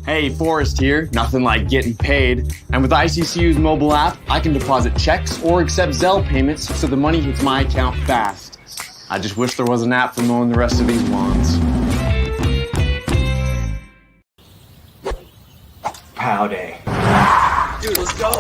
Hey, Forrest here. Nothing like getting paid. And with ICCU's mobile app, I can deposit checks or accept Zelle payments so the money hits my account fast. I just wish there was an app for mowing the rest of these lawns. Pow day. Dude, let's go.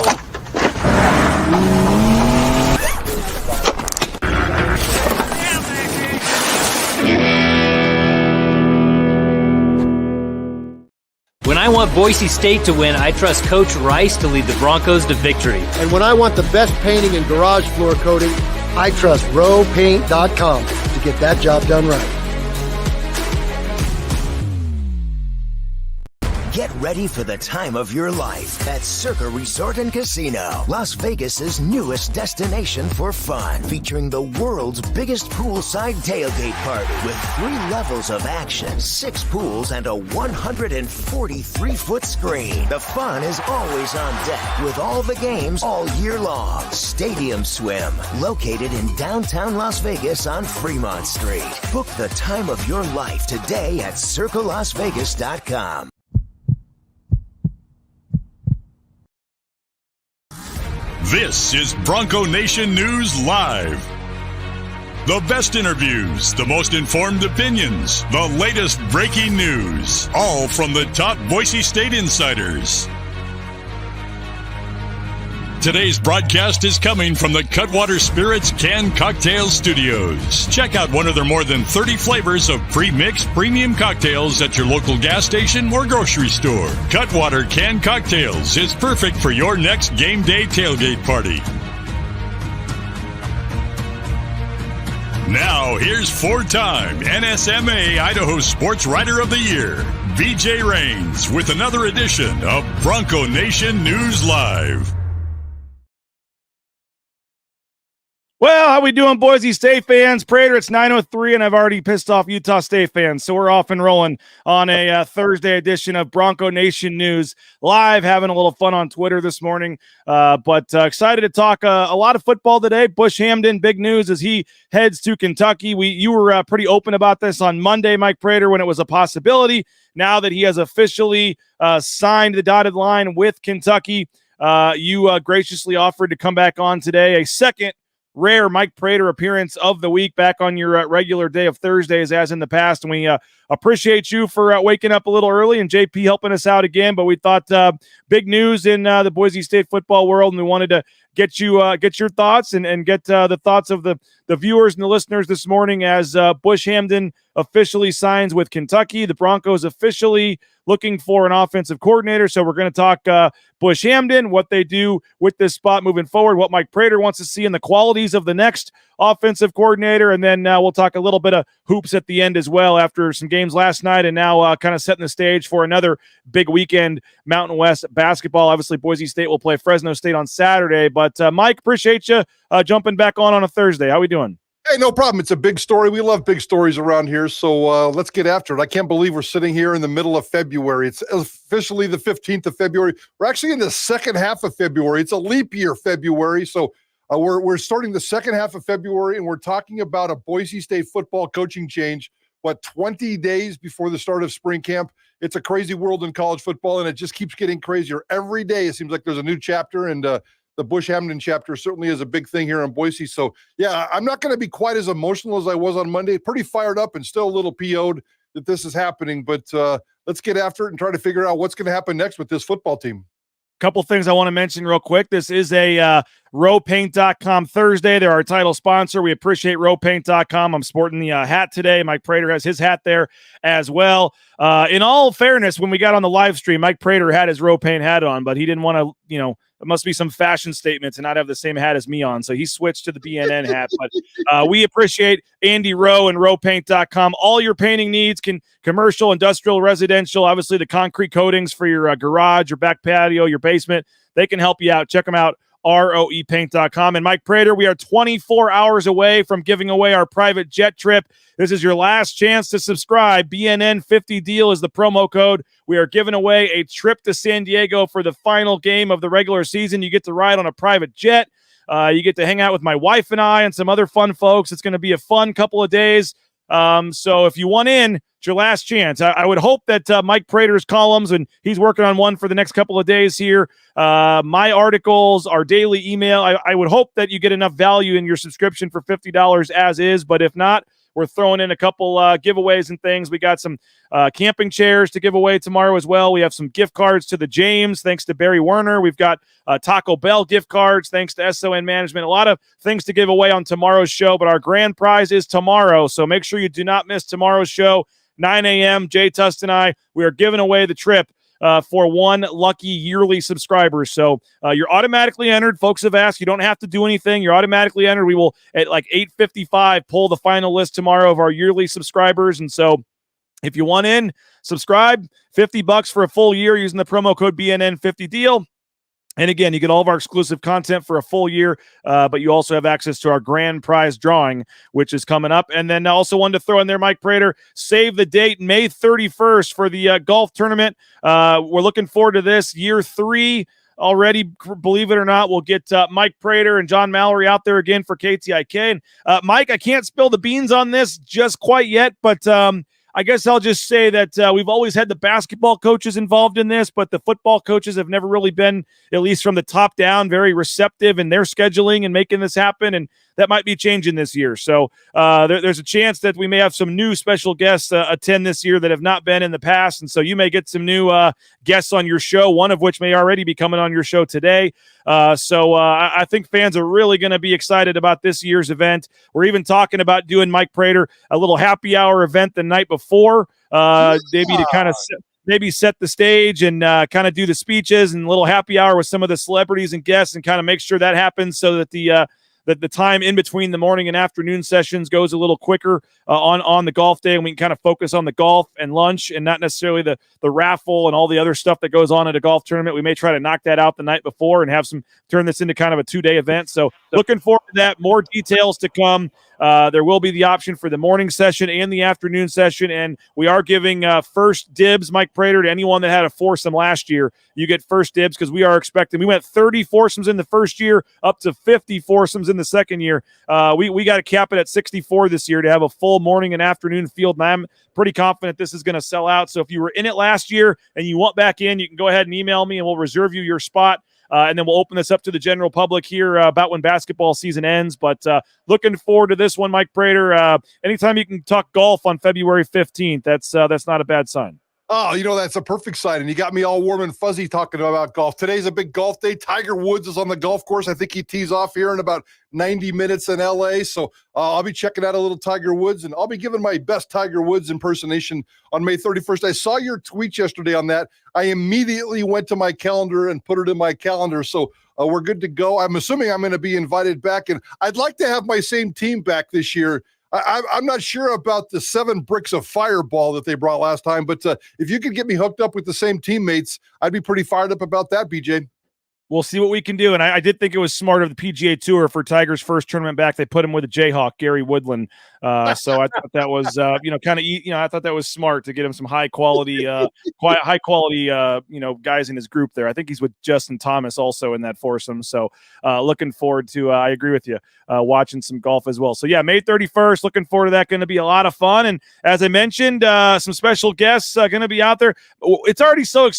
When I want Boise State to win, I trust Coach Rice to lead the Broncos to victory. And when I want the best painting and garage floor coating, I trust rowpaint.com to get that job done right. Get ready for the time of your life at Circa Resort and Casino, Las Vegas's newest destination for fun, featuring the world's biggest poolside tailgate party with 3 levels of action, 6 pools, and a 143-foot screen. The fun is always on deck with all the games all year long. Stadium Swim, located in downtown Las Vegas on Fremont Street. Book the time of your life today at circalasvegas.com. This is Bronco Nation News Live. The best interviews, the most informed opinions, the latest breaking news, all from the top Boise State insiders. Today's broadcast is coming from the Cutwater Spirits Canned Cocktail Studios. Check out one of their more than 30 flavors of pre-mixed premium cocktails at your local gas station or grocery store. Cutwater Canned Cocktails is perfect for your next game day tailgate party. Now, here's 4-time NSMA Idaho Sports Writer of the Year, BJ Rains, with another edition of Bronco Nation News Live. Well, how we doing, Boise State fans? Prater, it's 9:03, and I've already pissed off Utah State fans, so we're off and rolling on a Thursday edition of Bronco Nation News Live, having a little fun on Twitter this morning, but excited to talk a lot of football today. Bush Hamdan, big news as he heads to Kentucky. You were pretty open about this on Monday, Mike Prater, when it was a possibility. Now that he has officially signed the dotted line with Kentucky, you graciously offered to come back on today, a second rare Mike Prater appearance of the week back on your regular day of Thursdays as in the past. And we appreciate you for waking up a little early and JP helping us out again. But we thought big news in the Boise State football world, and we wanted to get you get your thoughts and get the thoughts of the viewers and the listeners this morning as Bush Hamdan officially signs with Kentucky. The Broncos officially looking for an offensive coordinator. So we're going to talk Bush Hamdan, what they do with this spot moving forward, what Mike Prater wants to see in the qualities of the next offensive coordinator. And then we'll talk a little bit of hoops at the end as well after some games last night and now kind of setting the stage for another big weekend Mountain West basketball. Obviously, Boise State will play Fresno State on Saturday. But Mike, appreciate you jumping back on a Thursday. How we doing? Hey, no problem. It's a big story. We love big stories around here, so let's get after it. I can't believe we're sitting here in the middle of February. It's officially the 15th of February. We're actually in the second half of February. It's a leap year February, so we're starting the second half of February, and we're talking about a Boise State football coaching change, 20 days before the start of spring camp. It's a crazy world in college football, and it just keeps getting crazier. Every day it seems like there's a new chapter, and the Bush Hamdan chapter certainly is a big thing here in Boise. So, yeah, I'm not going to be quite as emotional as I was on Monday. Pretty fired up and still a little PO'd that this is happening. But let's get after it and try to figure out what's going to happen next with this football team. Couple things I want to mention real quick. This is a rowpaint.com Thursday. They're our title sponsor. We appreciate rowpaint.com. I'm sporting the hat today. Mike Prater has his hat there as well. In all fairness, when we got on the live stream, Mike Prater had his Row Paint hat on, but he didn't want to, it must be some fashion statements and not have the same hat as me on. So he switched to the BNN hat. But we appreciate Andy Rowe and rowpaint.com. All your painting needs, commercial, industrial, residential, obviously the concrete coatings for your garage, your back patio, your basement. They can help you out. Check them out. ROEpaint.com. And Mike Prater, we are 24 hours away from giving away our private jet trip. This is your last chance to subscribe. BNN 50 deal is the promo code. We are giving away a trip to San Diego for the final game of the regular season. You get to ride on a private jet. You get to hang out with my wife and I and some other fun folks. It's going to be a fun couple of days. So if you want in, it's your last chance. I would hope that Mike Prater's columns, and he's working on one for the next couple of days here, my articles, our daily email, I would hope that you get enough value in your subscription for $50 as is. But if not, we're throwing in a couple giveaways and things. We got some camping chairs to give away tomorrow as well. We have some gift cards to the James, thanks to Barry Werner. We've got Taco Bell gift cards, thanks to SON Management. A lot of things to give away on tomorrow's show, but our grand prize is tomorrow. So make sure you do not miss tomorrow's show, 9 a.m. Jay Tust and I, we are giving away the trip for one lucky yearly subscriber. So you're automatically entered. Folks have asked. You don't have to do anything. You're automatically entered. We will, at like 8:55, pull the final list tomorrow of our yearly subscribers. And so if you want in, subscribe, $50 for a full year using the promo code BNN50 deal. And again, you get all of our exclusive content for a full year, but you also have access to our grand prize drawing, which is coming up. And then I also wanted to throw in there, Mike Prater, save the date, May 31st for the golf tournament. We're looking forward to this, year 3 already, believe it or not. We'll get Mike Prater and John Mallory out there again for KTIK. And Mike, I can't spill the beans on this just quite yet, but I guess I'll just say that we've always had the basketball coaches involved in this, but the football coaches have never really been, at least from the top down, very receptive in their scheduling and making this happen, and that might be changing this year. So there's a chance that we may have some new special guests attend this year that have not been in the past, and so you may get some new guests on your show, one of which may already be coming on your show today. So I think fans are really going to be excited about this year's event. We're even talking about doing, Mike Prater, a little happy hour event the night before, maybe to kind of set the stage and kind of do the speeches and a little happy hour with some of the celebrities and guests and kind of make sure that happens so that the time in between the morning and afternoon sessions goes a little quicker on the golf day, and we can kind of focus on the golf and lunch and not necessarily the raffle and all the other stuff that goes on at a golf tournament. We may try to knock that out the night before and turn this into kind of a 2-day event. So looking forward to that. More details to come. There will be the option for the morning session and the afternoon session, and we are giving first dibs, Mike Prater, to anyone that had a foursome last year. You get first dibs because we are expecting. We went 30 foursomes in the first year, up to 50 foursomes in the second year. We got to cap it at 64 this year to have a full morning and afternoon field, and I'm pretty confident this is going to sell out. So if you were in it last year and you want back in, you can go ahead and email me, and we'll reserve you your spot. And then we'll open this up to the general public here about when basketball season ends. But looking forward to this one, Mike Prater. Anytime you can talk golf on February 15th, that's not a bad sign. Oh, that's a perfect sign. And you got me all warm and fuzzy talking about golf. Today's a big golf day. Tiger Woods is on the golf course. I think he tees off here in about 90 minutes in LA. So I'll be checking out a little Tiger Woods, and I'll be giving my best Tiger Woods impersonation on May 31st. I saw your tweet yesterday on that. I immediately went to my calendar and put it in my calendar. So we're good to go. I'm assuming I'm going to be invited back, and I'd like to have my same team back this year. I'm not sure about the 7 bricks of fireball that they brought last time, but if you could get me hooked up with the same teammates, I'd be pretty fired up about that, BJ. We'll see what we can do. And I did think it was smart of the PGA Tour for Tiger's first tournament back. They put him with a Jayhawk, Gary Woodland. So I thought that was, I thought that was smart to get him some high quality, guys in his group there. I think he's with Justin Thomas also in that foursome. So looking forward to, I agree with you, watching some golf as well. So yeah, May 31st, looking forward to that. Going to be a lot of fun. And as I mentioned, some special guests going to be out there. It's already so,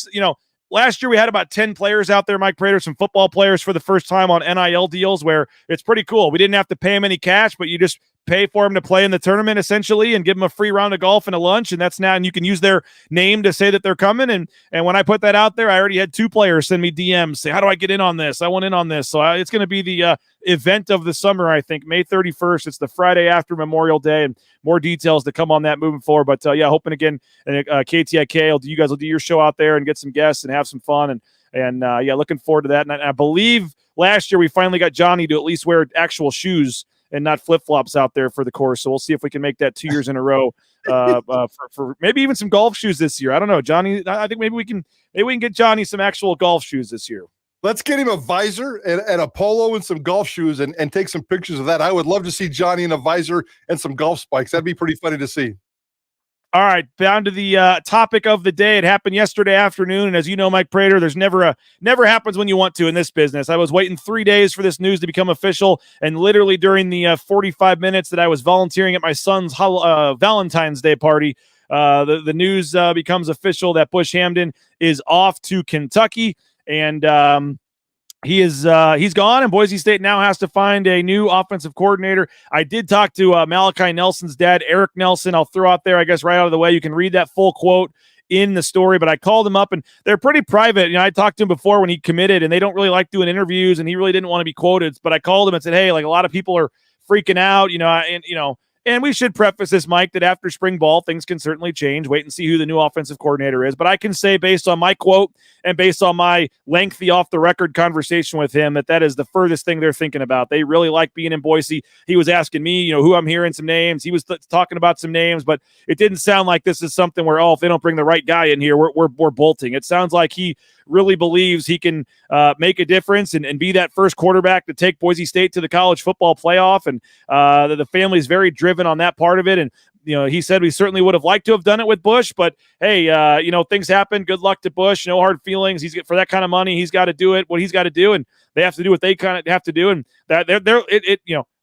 last year we had about 10 players out there, Mike Prater, some football players for the first time on NIL deals where it's pretty cool. We didn't have to pay them any cash, but you just pay for them to play in the tournament essentially and give them a free round of golf and a lunch. And that's now, and you can use their name to say that they're coming. And when I put that out there, I already had 2 players send me DMs, say, how do I get in on this? I want in on this. So it's going to be the event of the summer, I think, May 31st. It's the Friday after Memorial Day, and more details to come on that moving forward. But hoping again, KTIK, you guys will do your show out there and get some guests and have some fun. And looking forward to that. And I believe last year we finally got Johnny to at least wear actual shoes and not flip-flops out there for the course. So we'll see if we can make that 2 years in a row for maybe even some golf shoes this year. I don't know, Johnny. I think maybe we can get Johnny some actual golf shoes this year. Let's get him a visor and a polo and some golf shoes and take some pictures of that. I would love to see Johnny in a visor and some golf spikes. That'd be pretty funny to see. All right, down to the topic of the day. It happened yesterday afternoon, and as you know, Mike Prater, there's never happens when you want to in this business. I was waiting 3 days for this news to become official, and literally during the 45 minutes that I was volunteering at my son's Valentine's Day party, the news becomes official that Bush Hamdan is off to Kentucky, and he's gone, and Boise State now has to find a new offensive coordinator. I did talk to Malachi Nelson's dad, Eric Nelson. I'll throw out there, I guess, right out of the way. You can read that full quote in the story, but I called him up, and they're pretty private. I talked to him before when he committed, and they don't really like doing interviews, and he really didn't want to be quoted. But I called him and said, hey, like, a lot of people are freaking out, and we should preface this, Mike, that after spring ball, things can certainly change. Wait and see who the new offensive coordinator is. But I can say, based on my quote and based on my lengthy off-the-record conversation with him, that is the furthest thing they're thinking about. They really like being in Boise. He was asking me, who I'm hearing some names. He was talking about some names, but it didn't sound like this is something where, if they don't bring the right guy in here, we're bolting. It sounds like he really believes he can make a difference and be that first quarterback to take Boise State to the college football playoff. And the family's very driven on that part of it. And, he said we certainly would have liked to have done it with Bush, but hey, things happen. Good luck to Bush. No hard feelings. For that kind of money, he's got to do what he's got to do, and they have to do what they kind of have to do. And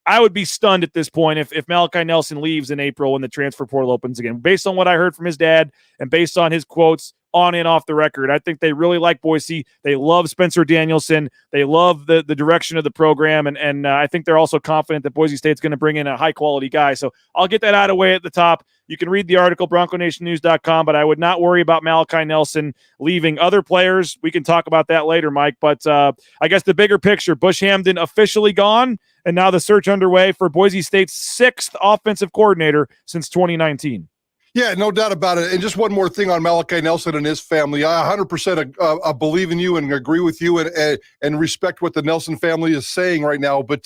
I would be stunned at this point if Malachi Nelson leaves in April when the transfer portal opens again. Based on what I heard from his dad and based on his quotes on and off the record, I think they really like Boise. They love Spencer Danielson. They love the direction of the program, and I think they're also confident that Boise State's going to bring in a high-quality guy. So I'll get that out of the way at the top. You can read the article, BroncoNationNews.com, but I would not worry about Malachi Nelson leaving. Other players, we can talk about that later, Mike, but I guess the bigger picture, Bush Hamdan officially gone, and now the search underway for Boise State's sixth offensive coordinator since 2019. Yeah, no doubt about it. And just one more thing on Malachi Nelson and his family. I 100% believe in you and agree with you and respect what the Nelson family is saying right now. But,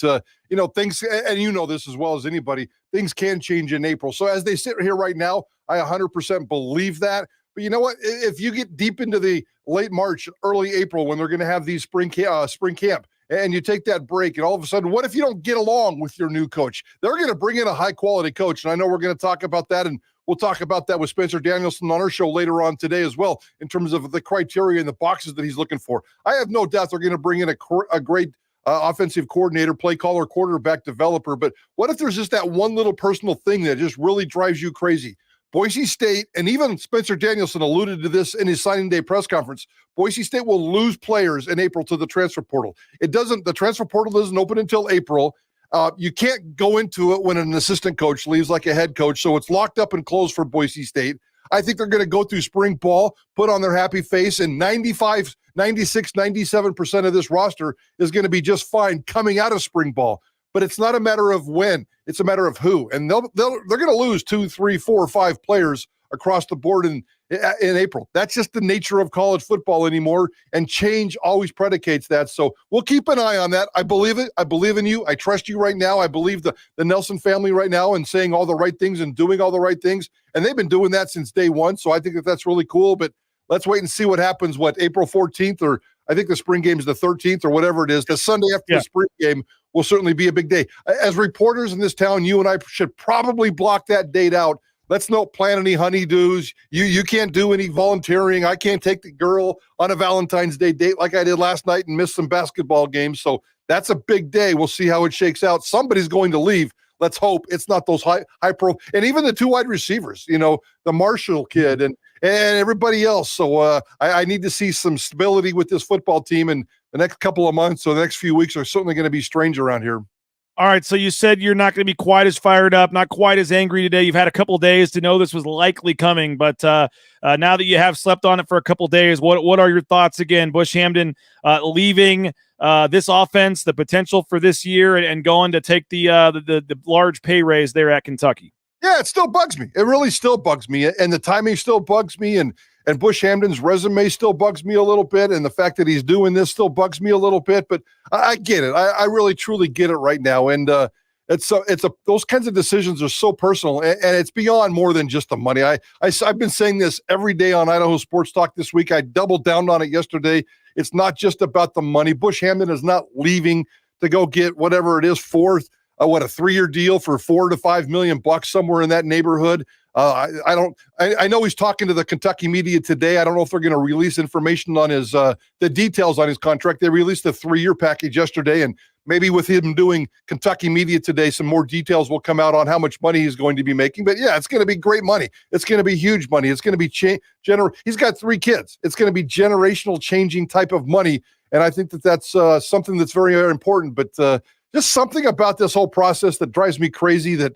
things, and you know this as well as anybody, things can change in April. So as they sit here right now, I 100% believe that. But you know what? If you get deep into the late March, early April, when they're going to have these spring camp, and you take that break, and all of a sudden, what if you don't get along with your new coach? They're going to bring in a high-quality coach, and I know we're going to talk about that, and we'll talk about that with Spencer Danielson on our show later on today as well, in terms of the criteria and the boxes that he's looking for. I have no doubt they're going to bring in a great offensive coordinator, play caller, quarterback developer, but what if there's just that one little personal thing that just really drives you crazy? Boise State, and even Spencer Danielson alluded to this in his signing day press conference, Boise State will lose players in April to the transfer portal. The transfer portal doesn't open until April. You can't go into it when an assistant coach leaves like a head coach, so it's locked up and closed for Boise State. I think they're going to go through spring ball, put on their happy face, and 95, 96, 97% of this roster is going to be just fine coming out of spring ball. But it's not a matter of when, it's a matter of who. And they're going to lose 2, 3, 4, or 5 players across the board in April. That's just the nature of college football anymore, and change always predicates that. So we'll keep an eye on that. I believe it. I believe in you. I trust you right now. I believe the Nelson family right now and saying all the right things and doing all the right things. And they've been doing that since day one. So I think that's really cool. But let's wait and see what happens, April 14th, or I think the spring game is the 13th or whatever it is. The Sunday after the spring game will certainly be a big day. As reporters in this town, you and I should probably block that date out. Let's not plan any honeydews. You can't do any volunteering. I can't take the girl on a Valentine's Day date like I did last night and miss some basketball games. So that's a big day. We'll see how it shakes out. Somebody's going to leave. Let's hope it's not those high pro, and even the 2 wide receivers, the Marshall kid and everybody else. So I need to see some stability with this football team, and the next couple of months or the next few weeks are certainly going to be strange around here. All right, so you said you're not going to be quite as fired up, not quite as angry today. You've had a couple of days to know this was likely coming, but now that you have slept on it for a couple of days, what are your thoughts again? Bush Hamdan leaving this offense, the potential for this year, and going to take the large pay raise there at Kentucky. Yeah, it still bugs me. It really still bugs me, and the timing still bugs me, and Bush Hamdan's resume still bugs me a little bit, and the fact that he's doing this still bugs me a little bit. But I get it. I really truly get it right now, and those kinds of decisions are so personal, and it's beyond more than just the money. I've been saying this every day on Idaho Sports Talk this week. I doubled down on it yesterday. It's not just about the money. Bush Hamdan is not leaving to go get whatever it is, a 3-year deal for $4 to $5 million somewhere in that neighborhood. I know he's talking to the Kentucky media today. I don't know if they're going to release information on his the details on his contract. They released the 3-year package yesterday, and maybe with him doing Kentucky media today, some more details will come out on how much money he's going to be making. But yeah, it's going to be great money. It's going to be huge money. It's going to be he's got 3 kids. It's going to be generational changing type of money. And I think that's something that's very, very important. But just something about this whole process that drives me crazy, that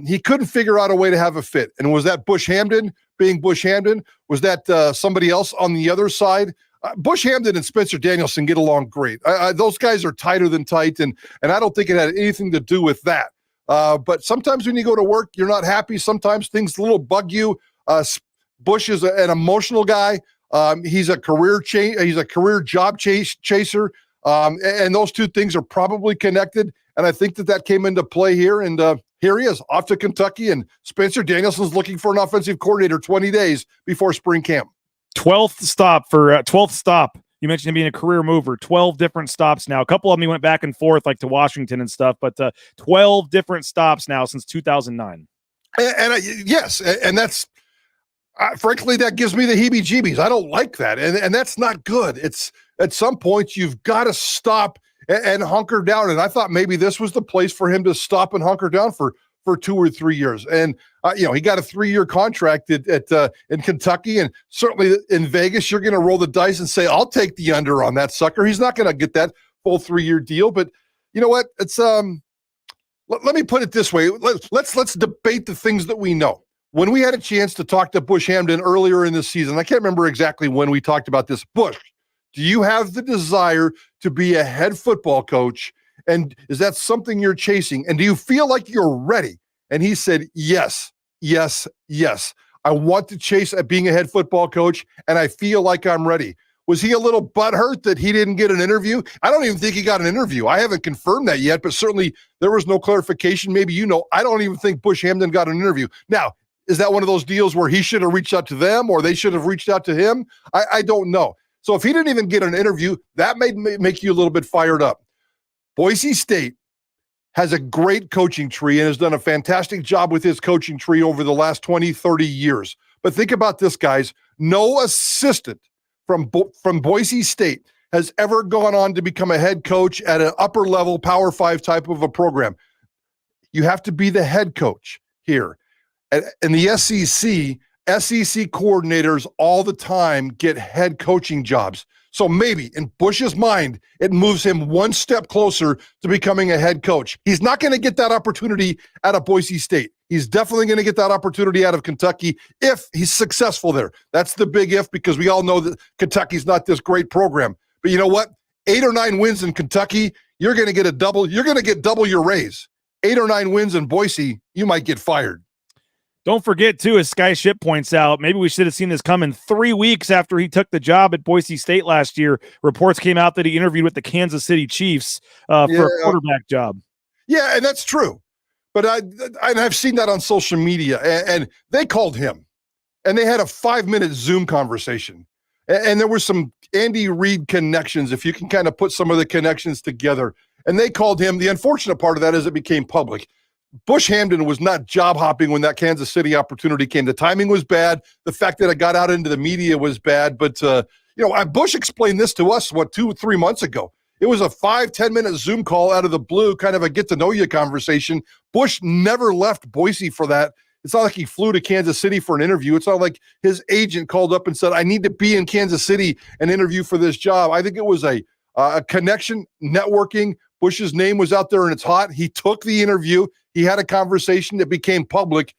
he couldn't figure out a way to have a fit. And was that Bush Hamdan being Bush Hamdan? Was that somebody else on the other side? Bush Hamdan and Spencer Danielson get along great. Those guys are tighter than tight, and I don't think it had anything to do with that. But sometimes when you go to work, you're not happy. Sometimes things a little bug you. Bush is an emotional guy. He's a career job chaser. And those two things are probably connected. And I think that came into play here. And here he is off to Kentucky, and Spencer Danielson's looking for an offensive coordinator 20 days before spring camp. 12th stop. You mentioned him being a career mover. 12 different stops now. A couple of them he went back and forth, like to Washington and stuff, but 12 different stops now since 2009. Yes, and that's frankly, that gives me the heebie-jeebies. I don't like that, and that's not good. It's at some point you've got to stop and hunker down. And I thought maybe this was the place for him to stop and hunker down for 2 or 3 years. And he got a 3-year contract in Kentucky, and certainly in Vegas, you're going to roll the dice and say, "I'll take the under on that sucker." He's not going to get that full 3-year deal, but you know what? It's let me put it this way: let's debate the things that we know. When we had a chance to talk to Bush Hamdan earlier in the season, I can't remember exactly when we talked about this. Bush, do you have the desire to be a head football coach? And is that something you're chasing? And do you feel like you're ready? And he said, yes. I want to chase at being a head football coach, and I feel like I'm ready. Was he a little butthurt that he didn't get an interview? I don't even think he got an interview. I haven't confirmed that yet, but certainly there was no clarification. Maybe I don't even think Bush Hamdan got an interview. Now, is that one of those deals where he should have reached out to them or they should have reached out to him? I don't know. So if he didn't even get an interview, that may make you a little bit fired up. Boise State has a great coaching tree and has done a fantastic job with his coaching tree over the last 20, 30 years. But think about this, guys. No assistant from Boise State has ever gone on to become a head coach at an upper level Power 5 type of a program. You have to be the head coach here. In the SEC coordinators all the time get head coaching jobs. So maybe in Bush's mind, it moves him one step closer to becoming a head coach. He's not going to get that opportunity out of Boise State. He's definitely going to get that opportunity out of Kentucky if he's successful there. That's the big if, because we all know that Kentucky's not this great program. But you know what? 8 or 9 wins in Kentucky, you're going to get double your raise. 8 or 9 wins in Boise, you might get fired. Don't forget, too, as Sky Ship points out, maybe we should have seen this coming 3 weeks after he took the job at Boise State last year. Reports came out that he interviewed with the Kansas City Chiefs for a quarterback job. Yeah, and that's true. But I've seen that on social media, and they called him, and they had a 5-minute Zoom conversation. And there were some Andy Reid connections, if you can kind of put some of the connections together. And they called him. The unfortunate part of that is it became public. Bush Hamdan was not job hopping when that Kansas City opportunity came. The timing was bad. The fact that it got out into the media was bad. But, Bush explained this to us, 2 or 3 months ago. It was a 5-10 minute Zoom call out of the blue, kind of a get to know you conversation. Bush never left Boise for that. It's not like he flew to Kansas City for an interview. It's not like his agent called up and said, "I need to be in Kansas City and interview for this job." I think it was a connection, networking. Bush's name was out there and it's hot. He took the interview. He had a conversation that became public.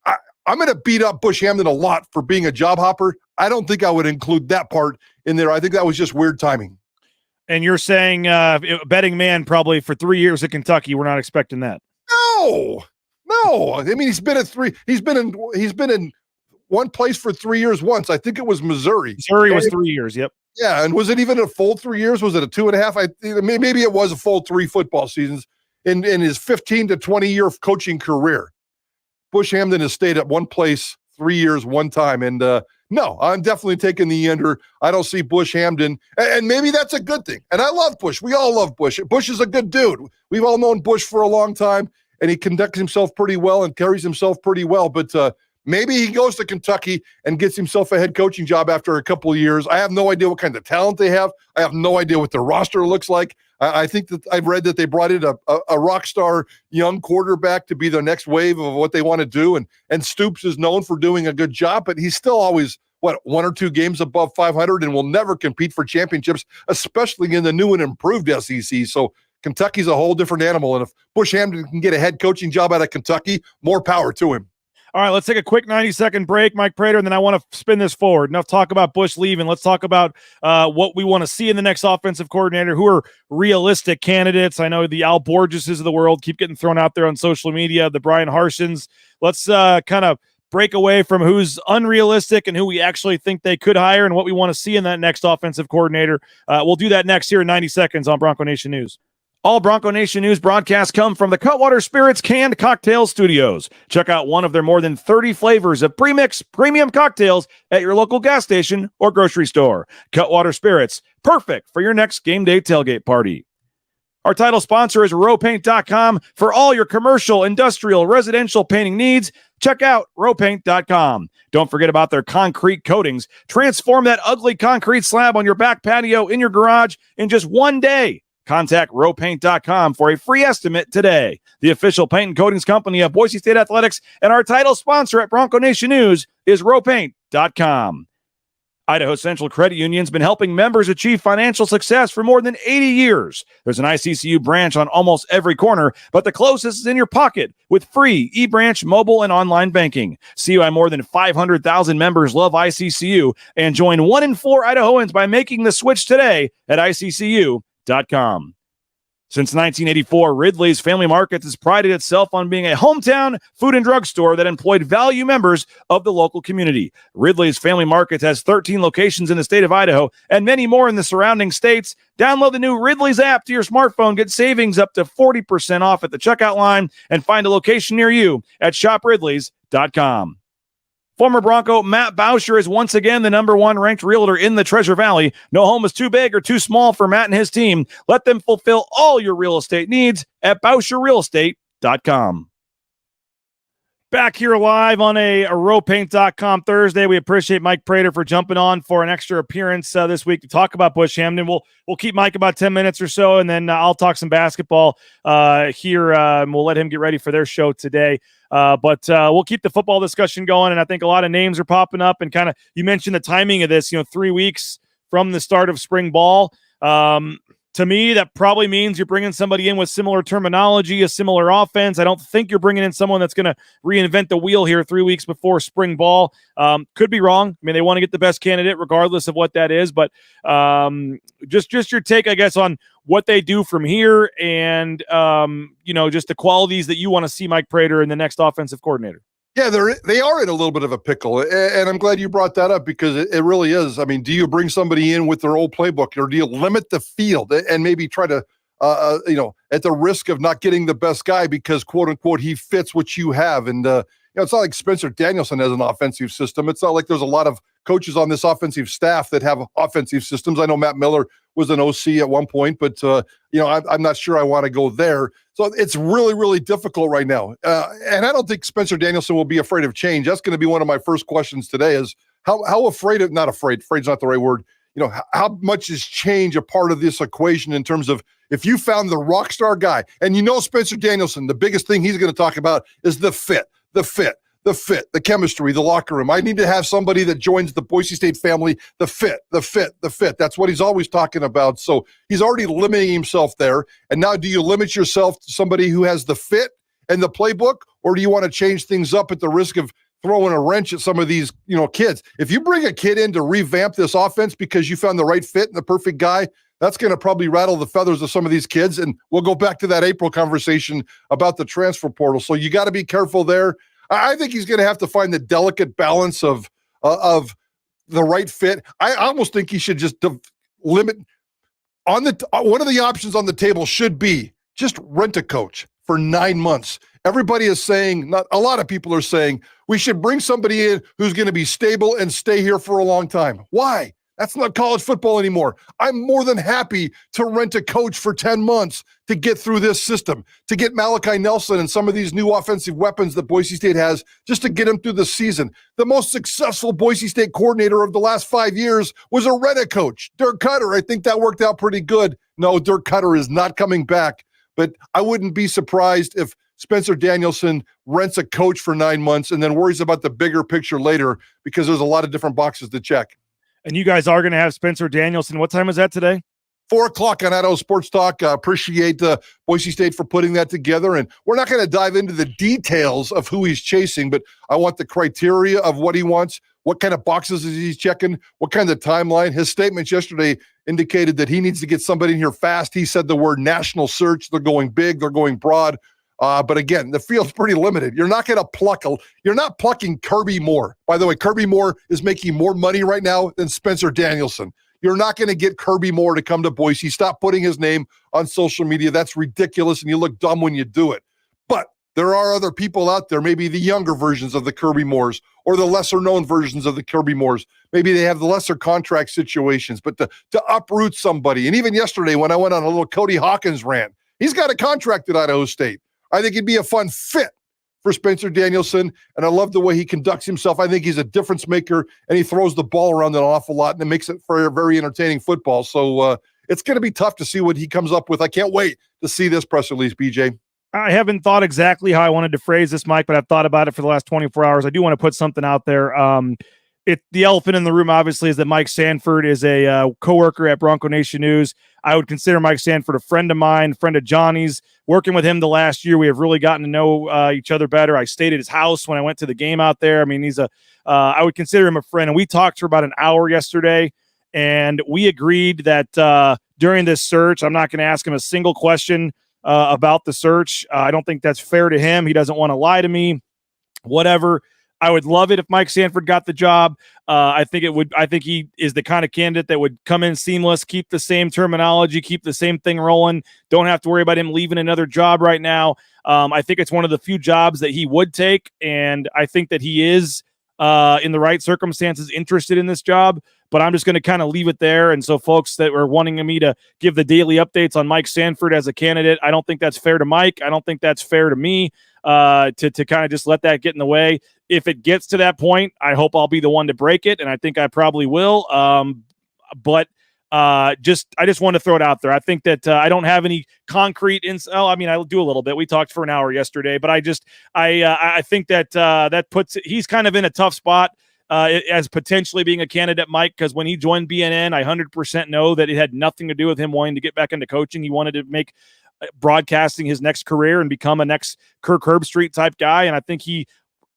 I'm going to beat up Bush Hamdan a lot for being a job hopper. I don't think I would include that part in there. I think that was just weird timing. And you're saying betting man probably for 3 years at Kentucky. We're not expecting that. No. I mean, he's been in one place for 3 years once. I think it was Missouri. Missouri was 3 years. Yep. Yeah, and was it even a full 3 years? Was it a 2.5? Maybe it was a full 3 football seasons in his 15 to 20-year coaching career. Bush Hamdan has stayed at one place 3 years, one time. And no, I'm definitely taking the under. I don't see Bush Hamdan. And maybe that's a good thing. And I love Bush. We all love Bush. Bush is a good dude. We've all known Bush for a long time, and he conducts himself pretty well and carries himself pretty well. But Maybe he goes to Kentucky and gets himself a head coaching job after a couple of years. I have no idea what kind of talent they have. I have no idea what their roster looks like. I think that I've read that they brought in a rock star young quarterback to be the next wave of what they want to do. And Stoops is known for doing a good job, but he's still always, one or two games above 500 and will never compete for championships, especially in the new and improved SEC. So Kentucky's a whole different animal. And if Bush Hamdan can get a head coaching job out of Kentucky, more power to him. All right, let's take a quick 90-second break, Mike Prater, and then I want to spin this forward. Enough talk about Bush leaving. Let's talk about what we want to see in the next offensive coordinator, who are realistic candidates. I know the Al Borgeses of the world keep getting thrown out there on social media, the Brian Harshins. Let's kind of break away from who's unrealistic and who we actually think they could hire and what we want to see in that next offensive coordinator. We'll do that next here in 90 seconds on Bronco Nation News. All Bronco Nation News broadcasts come from the Cutwater Spirits Canned Cocktail Studios. Check out one of their more than 30 flavors of premix premium cocktails at your local gas station or grocery store. Cutwater Spirits, perfect for your next game day tailgate party. Our title sponsor is rowpaint.com. For all your commercial, industrial, residential painting needs, check out rowpaint.com. Don't forget about their concrete coatings. Transform that ugly concrete slab on your back patio in your garage in just one day. Contact rowpaint.com for a free estimate today. The official paint and coatings company of Boise State Athletics, and our title sponsor at Bronco Nation News is rowpaint.com. Idaho Central Credit Union's been helping members achieve financial success for more than 80 years. There's an ICCU branch on almost every corner, but the closest is in your pocket with free eBranch mobile and online banking. See why more than 500,000 members love ICCU and join 1 in 4 Idahoans by making the switch today at ICCU.com. Since 1984, Ridley's Family Markets has prided itself on being a hometown food and drug store that employed value members of the local community. Ridley's Family Markets has 13 locations in the state of Idaho and many more in the surrounding states. Download the new Ridley's app to your smartphone, get savings up to 40% off at the checkout line, and find a location near you at shopridleys.com. Former Bronco Matt Bauscher is once again the number 1 ranked realtor in the Treasure Valley. No home is too big or too small for Matt and his team. Let them fulfill all your real estate needs at BauscherRealEstate.com. Back here live on a rowpaint.com Thursday. We appreciate Mike Prater for jumping on for an extra appearance this week to talk about Bush Hamdan. We'll keep Mike about 10 minutes or so, and then I'll talk some basketball here, and we'll let him get ready for their show today. But we'll keep the football discussion going, and I think a lot of names are popping up. And kind of, you mentioned the timing of this, 3 weeks from the start of spring ball. To me, that probably means you're bringing somebody in with similar terminology, a similar offense. I don't think you're bringing in someone that's going to reinvent the wheel here 3 weeks before spring ball. Could be wrong. I mean, they want to get the best candidate regardless of what that is. But just your take, I guess, on what they do from here and, just the qualities that you want to see Mike Prater in the next offensive coordinator. Yeah, they are in a little bit of a pickle, and I'm glad you brought that up because it really is. I mean, do you bring somebody in with their old playbook, or do you limit the field and maybe try to, at the risk of not getting the best guy because, quote unquote, he fits what you have? And it's not like Spencer Danielson has an offensive system. It's not like there's a lot of coaches on this offensive staff that have offensive systems. I know Matt Miller was an OC at one point, but I'm not sure I want to go there. So it's really, really difficult right now. And I don't think Spencer Danielson will be afraid of change. That's going to be one of my first questions today is how afraid of, not afraid, afraid's not the right word. How much is change a part of this equation in terms of if you found the rock star guy, and Spencer Danielson, the biggest thing he's going to talk about is the fit, the chemistry, the locker room. I need to have somebody that joins the Boise State family, the fit. That's what he's always talking about. So he's already limiting himself there. And now do you limit yourself to somebody who has the fit and the playbook, or do you want to change things up at the risk of throwing a wrench at some of these, kids? If you bring a kid in to revamp this offense because you found the right fit and the perfect guy, that's going to probably rattle the feathers of some of these kids. And we'll go back to that April conversation about the transfer portal. So you got to be careful there. I think he's going to have to find the delicate balance of the right fit. I almost think he should just limit on one of the options on the table should be just rent a coach for 9 months. Everybody is saying, not a lot of people are saying, we should bring somebody in who's going to be stable and stay here for a long time. Why? That's not college football anymore. I'm more than happy to rent a coach for 10 months to get through this system, to get Malachi Nelson and some of these new offensive weapons that Boise State has, just to get him through the season. The most successful Boise State coordinator of the last 5 years was a Rena coach, Dirk Cutter. I think that worked out pretty good. No, Dirk Cutter is not coming back, but I wouldn't be surprised if Spencer Danielson rents a coach for 9 months and then worries about the bigger picture later, because there's a lot of different boxes to check. And you guys are going to have Spencer Danielson. What time is that today? 4:00 on Idaho Sports Talk. Appreciate Boise State for putting that together. And we're not going to dive into the details of who he's chasing, but I want the criteria of what he wants. What kind of boxes is he checking? What kind of timeline? His statements yesterday indicated that he needs to get somebody in here fast. He said the word national search. They're going big. They're going broad. But again, the field's pretty limited. You're not going to you're not plucking Kirby Moore. By the way, Kirby Moore is making more money right now than Spencer Danielson. You're not going to get Kirby Moore to come to Boise. Stop putting his name on social media. That's ridiculous, and you look dumb when you do it. But there are other people out there, maybe the younger versions of the Kirby Moores or the lesser-known versions of the Kirby Moores. Maybe they have the lesser contract situations, but to uproot somebody. And even yesterday when I went on a little Cody Hawkins rant, he's got a contract at Idaho State. I think he'd be a fun fit for Spencer Danielson, and I love the way he conducts himself. I think he's a difference maker, and he throws the ball around an awful lot, and it makes it for a very entertaining football. So it's going to be tough to see what he comes up with. I can't wait to see this press release, BJ. I haven't thought exactly how I wanted to phrase this, Mike, but I've thought about it for the last 24 hours. I do want to put something out there. The elephant in the room, obviously, is that Mike Sanford is a coworker at Bronco Nation News. I would consider Mike Sanford a friend of mine, friend of Johnny's. Working with him the last year, we have really gotten to know each other better. I stayed at his house when I went to the game out there. I mean, I would consider him a friend. And we talked for about an hour yesterday, and we agreed that during this search, I'm not going to ask him a single question about the search. I don't think that's fair to him. He doesn't want to lie to me, whatever. I would love it if Mike Sanford got the job. I think he is the kind of candidate that would come in seamless, keep the same terminology, keep the same thing rolling. Don't have to worry about him leaving another job right now. I think it's one of the few jobs that he would take, and I think that he is, in the right circumstances, interested in this job. But I'm just going to kind of leave it there. And so folks that were wanting me to give the daily updates on Mike Sanford as a candidate, I don't think that's fair to Mike. I don't think that's fair to me to kind of just let that get in the way. If it gets to that point, I hope I'll be the one to break it, and I think I probably will. But I just want to throw it out there. I think that I don't have any concrete intel. I mean, I'll do a little bit. We talked for an hour yesterday, but I think that that puts he's kind of in a tough spot as potentially being a candidate, Mike, because when he joined BNN, I 100% know that it had nothing to do with him wanting to get back into coaching. He wanted to make broadcasting his next career and become a next Kirk Herbstreit type guy, and I think he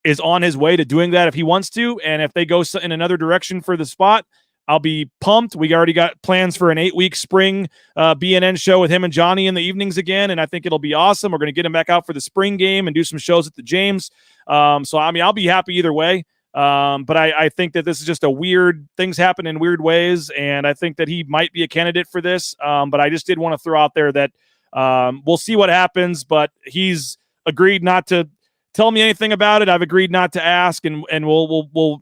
is on his way to doing that if he wants to. And if they go in another direction for the spot, I'll be pumped. We already got plans for an 8-week spring BNN show with him and Johnny in the evenings again, and I think it'll be awesome. We're going to get him back out for the spring game and do some shows at the James. So, I mean, I'll be happy either way. But I think that this is just things happen in weird ways, and I think that he might be a candidate for this. But I just did want to throw out there that we'll see what happens, but he's agreed not to tell me anything about it. I've agreed not to ask, and we'll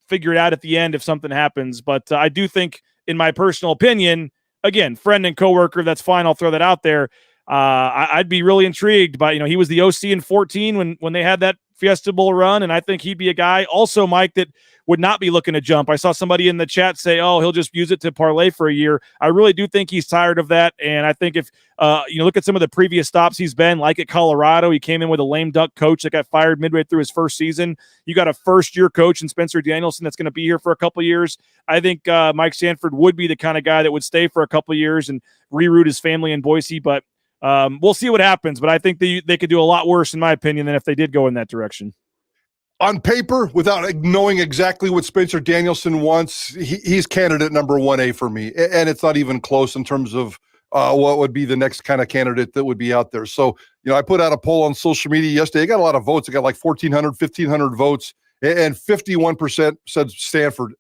figure it out at the end if something happens. But I do think, in my personal opinion, again, friend and coworker, that's fine. I'll throw that out there. I'd be really intrigued by, he was the OC in 14 when they had that Fiesta Bowl run, and I think he'd be a guy also, Mike, that would not be looking to jump. I saw somebody in the chat say, he'll just use it to parlay for a year. I really do think he's tired of that, and I think if look at some of the previous stops he's been, like at Colorado, he came in with a lame duck coach that got fired midway through his first season. You got a first-year coach in Spencer Danielson that's going to be here for a couple of years. I think Mike Sanford would be the kind of guy that would stay for a couple of years and reroute his family in Boise, but we'll see what happens, but I think they could do a lot worse, in my opinion, than if they did go in that direction. On paper, without knowing exactly what Spencer Danielson wants, he's candidate number 1A for me, and it's not even close in terms of what would be the next kind of candidate that would be out there. So, I put out a poll on social media yesterday. I got a lot of votes. I got like 1,400, 1,500 votes, and 51% said Stanford.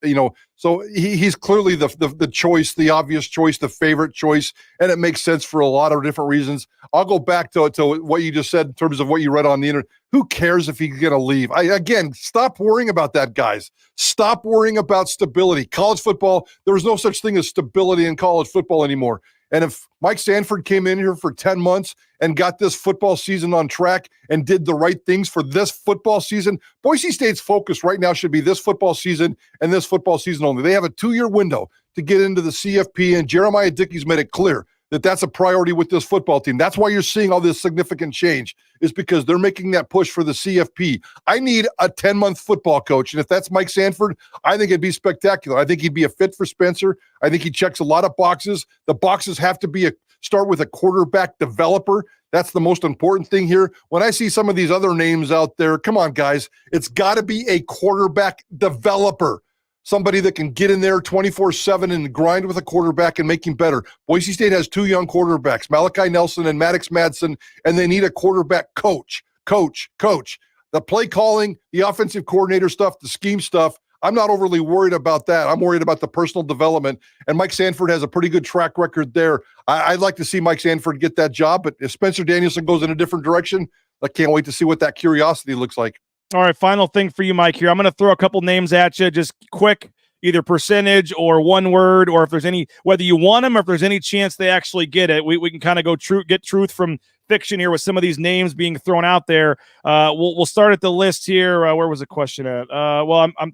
So he's clearly the choice, the obvious choice, the favorite choice, and it makes sense for a lot of different reasons. I'll go back to what you just said in terms of what you read on the internet. Who cares if he's going to leave? Again, stop worrying about that, guys. Stop worrying about stability. College football, there is no such thing as stability in college football anymore. And if Mike Sanford came in here for 10 months and got this football season on track and did the right things for this football season, Boise State's focus right now should be this football season and this football season only. They have a 2-year window to get into the CFP, and Jeremiah Dickey's made it clear that that's a priority with this football team. That's why you're seeing all this significant change, is because they're making that push for the CFP. I need a 10-month football coach, and if that's Mike Sanford, I think it'd be spectacular. I think he'd be a fit for Spencer. I think he checks a lot of boxes. The boxes have to start with a quarterback developer. That's the most important thing here. When I see some of these other names out there, come on, guys, it's got to be a quarterback developer. Somebody that can get in there 24/7 and grind with a quarterback and make him better. Boise State has 2 young quarterbacks, Malachi Nelson and Maddox Madsen, and they need a quarterback coach. The play calling, the offensive coordinator stuff, the scheme stuff, I'm not overly worried about that. I'm worried about the personal development, and Mike Sanford has a pretty good track record there. I'd like to see Mike Sanford get that job, but if Spencer Danielson goes in a different direction, I can't wait to see what that curiosity looks like. All right, final thing for you, Mike, here. I'm going to throw a couple names at you, just quick, either percentage or one word, or if there's any, whether you want them or if there's any chance they actually get it. We can kind of go get truth from fiction here with some of these names being thrown out there. We'll start at the list here. Where was the question at?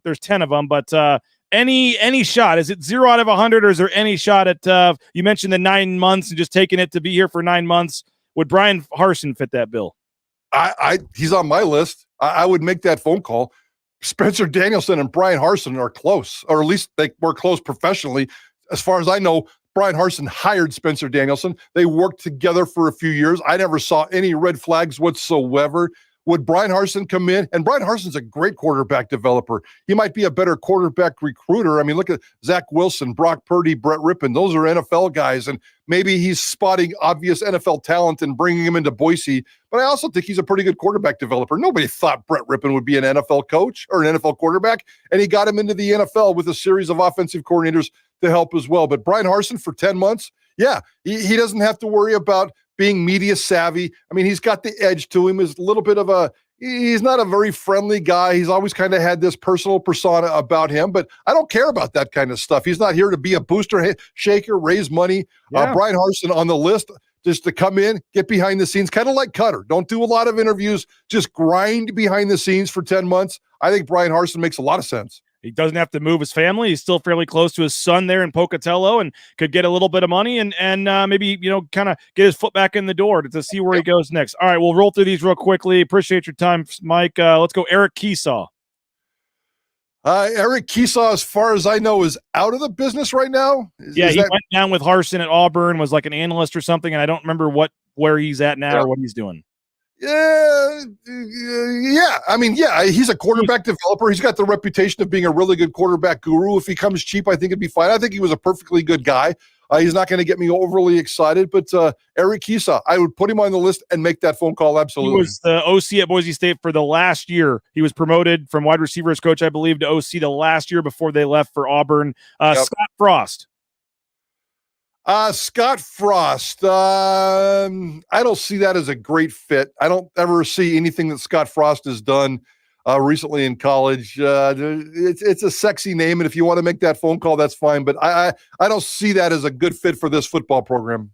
There's 10 of them, but any shot? Is it 0 out of 100, or is there any shot at, you mentioned the 9 months and just taking it to be here for 9 months. Would Brian Harsin fit that bill? He's on my list. I would make that phone call. Spencer Danielson and Brian Harsin are close, or at least they were close professionally. As far as I know, Brian Harsin hired Spencer Danielson. They worked together for a few years. I never saw any red flags whatsoever. Would Brian Harsin come in? And Brian Harsin's a great quarterback developer. He might be a better quarterback recruiter. I mean, look at Zach Wilson, Brock Purdy, Brett Rippon. Those are NFL guys, and maybe he's spotting obvious NFL talent and bringing him into Boise. But I also think he's a pretty good quarterback developer. Nobody thought Brett Rippon would be an NFL coach or an NFL quarterback, and he got him into the NFL with a series of offensive coordinators to help as well. But Brian Harsin for 10 months, yeah, he doesn't have to worry about being media savvy. I mean, he's got the edge to him. Is a little bit of he's not a very friendly guy. He's always kind of had this personal persona about him, but I don't care about that kind of stuff. He's not here to be a booster shaker, raise money. Yeah. Brian Harsin on the list, just to come in, get behind the scenes, kind of like Cutter. Don't do a lot of interviews, just grind behind the scenes for 10 months. I think Brian Harsin makes a lot of sense. He doesn't have to move his family. He's still fairly close to his son there in Pocatello, and could get a little bit of money and maybe, kind of get his foot back in the door to see where he goes next. All right, we'll roll through these real quickly. Appreciate your time, Mike. Let's go Eric Keesaw. Eric Keesaw, as far as I know, is out of the business right now. He went down with Harsin at Auburn, was like an analyst or something, and I don't remember where he's at now or what he's doing. Yeah. I mean, he's a quarterback developer. He's got the reputation of being a really good quarterback guru. If he comes cheap, I think it'd be fine. I think he was a perfectly good guy. He's not going to get me overly excited, but Eric Keesaw, I would put him on the list and make that phone call. Absolutely. He was the OC at Boise State for the last year. He was promoted from wide receivers coach, I believe, to OC the last year before they left for Auburn. Scott Frost. Scott Frost, I don't see that as a great fit. I don't ever see anything that Scott Frost has done recently in college. It's a sexy name, and if you want to make that phone call, that's fine. But I don't see that as a good fit for this football program.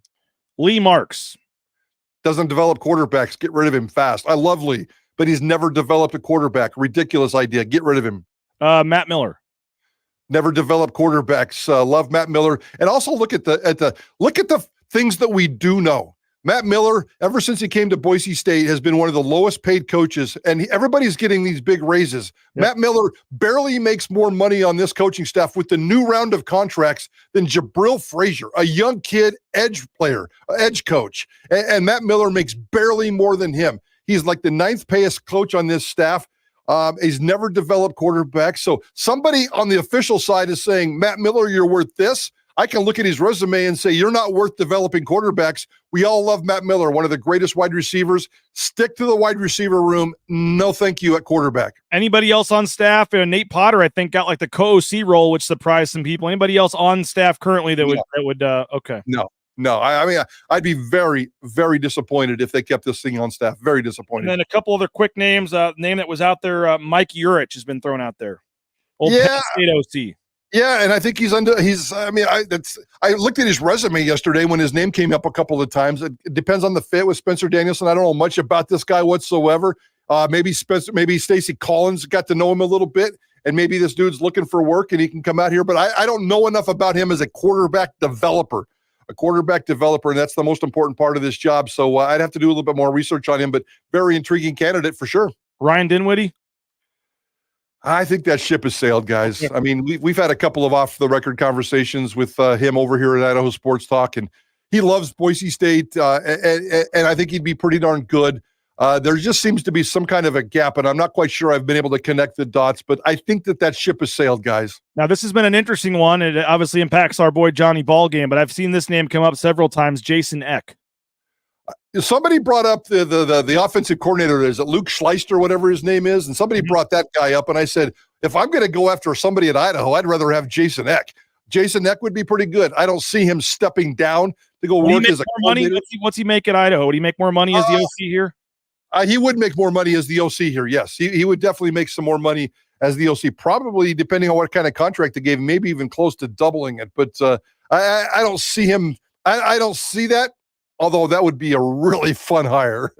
Lee Marks. Doesn't develop quarterbacks. Get rid of him fast. I love Lee, but he's never developed a quarterback. Ridiculous idea. Get rid of him. Matt Miller. Never developed quarterbacks. Love Matt Miller, and also look at the things that we do know. Matt Miller, ever since he came to Boise State, has been one of the lowest paid coaches, and everybody's getting these big raises. Yep. Matt Miller barely makes more money on this coaching staff with the new round of contracts than Jabril Frazier, a young kid edge coach, and Matt Miller makes barely more than him. He's like the 9th payest coach on this staff. He's never developed quarterbacks. So somebody on the official side is saying, Matt Miller, you're worth this. I can look at his resume and say, you're not worth developing quarterbacks. We all love Matt Miller, one of the greatest wide receivers. Stick to the wide receiver room. No thank you at quarterback. Anybody else on staff? Nate Potter, I think, got like the co-OC role, which surprised some people. Anybody else on staff currently that would okay. No. I mean, I'd be very, very disappointed if they kept this thing on staff. Very disappointed. And then a couple other quick names. Name that was out there, Mike Urich has been thrown out there. Old Penn State OC. Yeah, and I think I looked at his resume yesterday when his name came up a couple of times. It depends on the fit with Spencer Danielson. I don't know much about this guy whatsoever. Maybe Stacey Collins got to know him a little bit, and maybe this dude's looking for work and he can come out here. But I don't know enough about him as a quarterback developer. And that's the most important part of this job. So I'd have to do a little bit more research on him, but very intriguing candidate for sure. Ryan Dinwiddie? I think that ship has sailed, guys. I mean, we've had a couple of off-the-record conversations with him over here at Idaho Sports Talk, and he loves Boise State, and I think he'd be pretty darn good. There just seems to be some kind of a gap, and I'm not quite sure I've been able to connect the dots, but I think that ship has sailed, guys. Now, this has been an interesting one. It obviously impacts our boy Johnny Ballgame, but I've seen this name come up several times, Jason Eck. Somebody brought up the offensive coordinator. Is it Luke Schleister, whatever his name is? And somebody brought that guy up, and I said, if I'm going to go after somebody at Idaho, I'd rather have Jason Eck. Jason Eck would be pretty good. I don't see him stepping down to go work as a coordinator. What's he make at Idaho? Would he make more money as the OC here? He would make more money as the OC here, yes. He would definitely make some more money as the OC, probably depending on what kind of contract they gave him, maybe even close to doubling it. But I don't see him. I don't see that. Although that would be a really fun hire.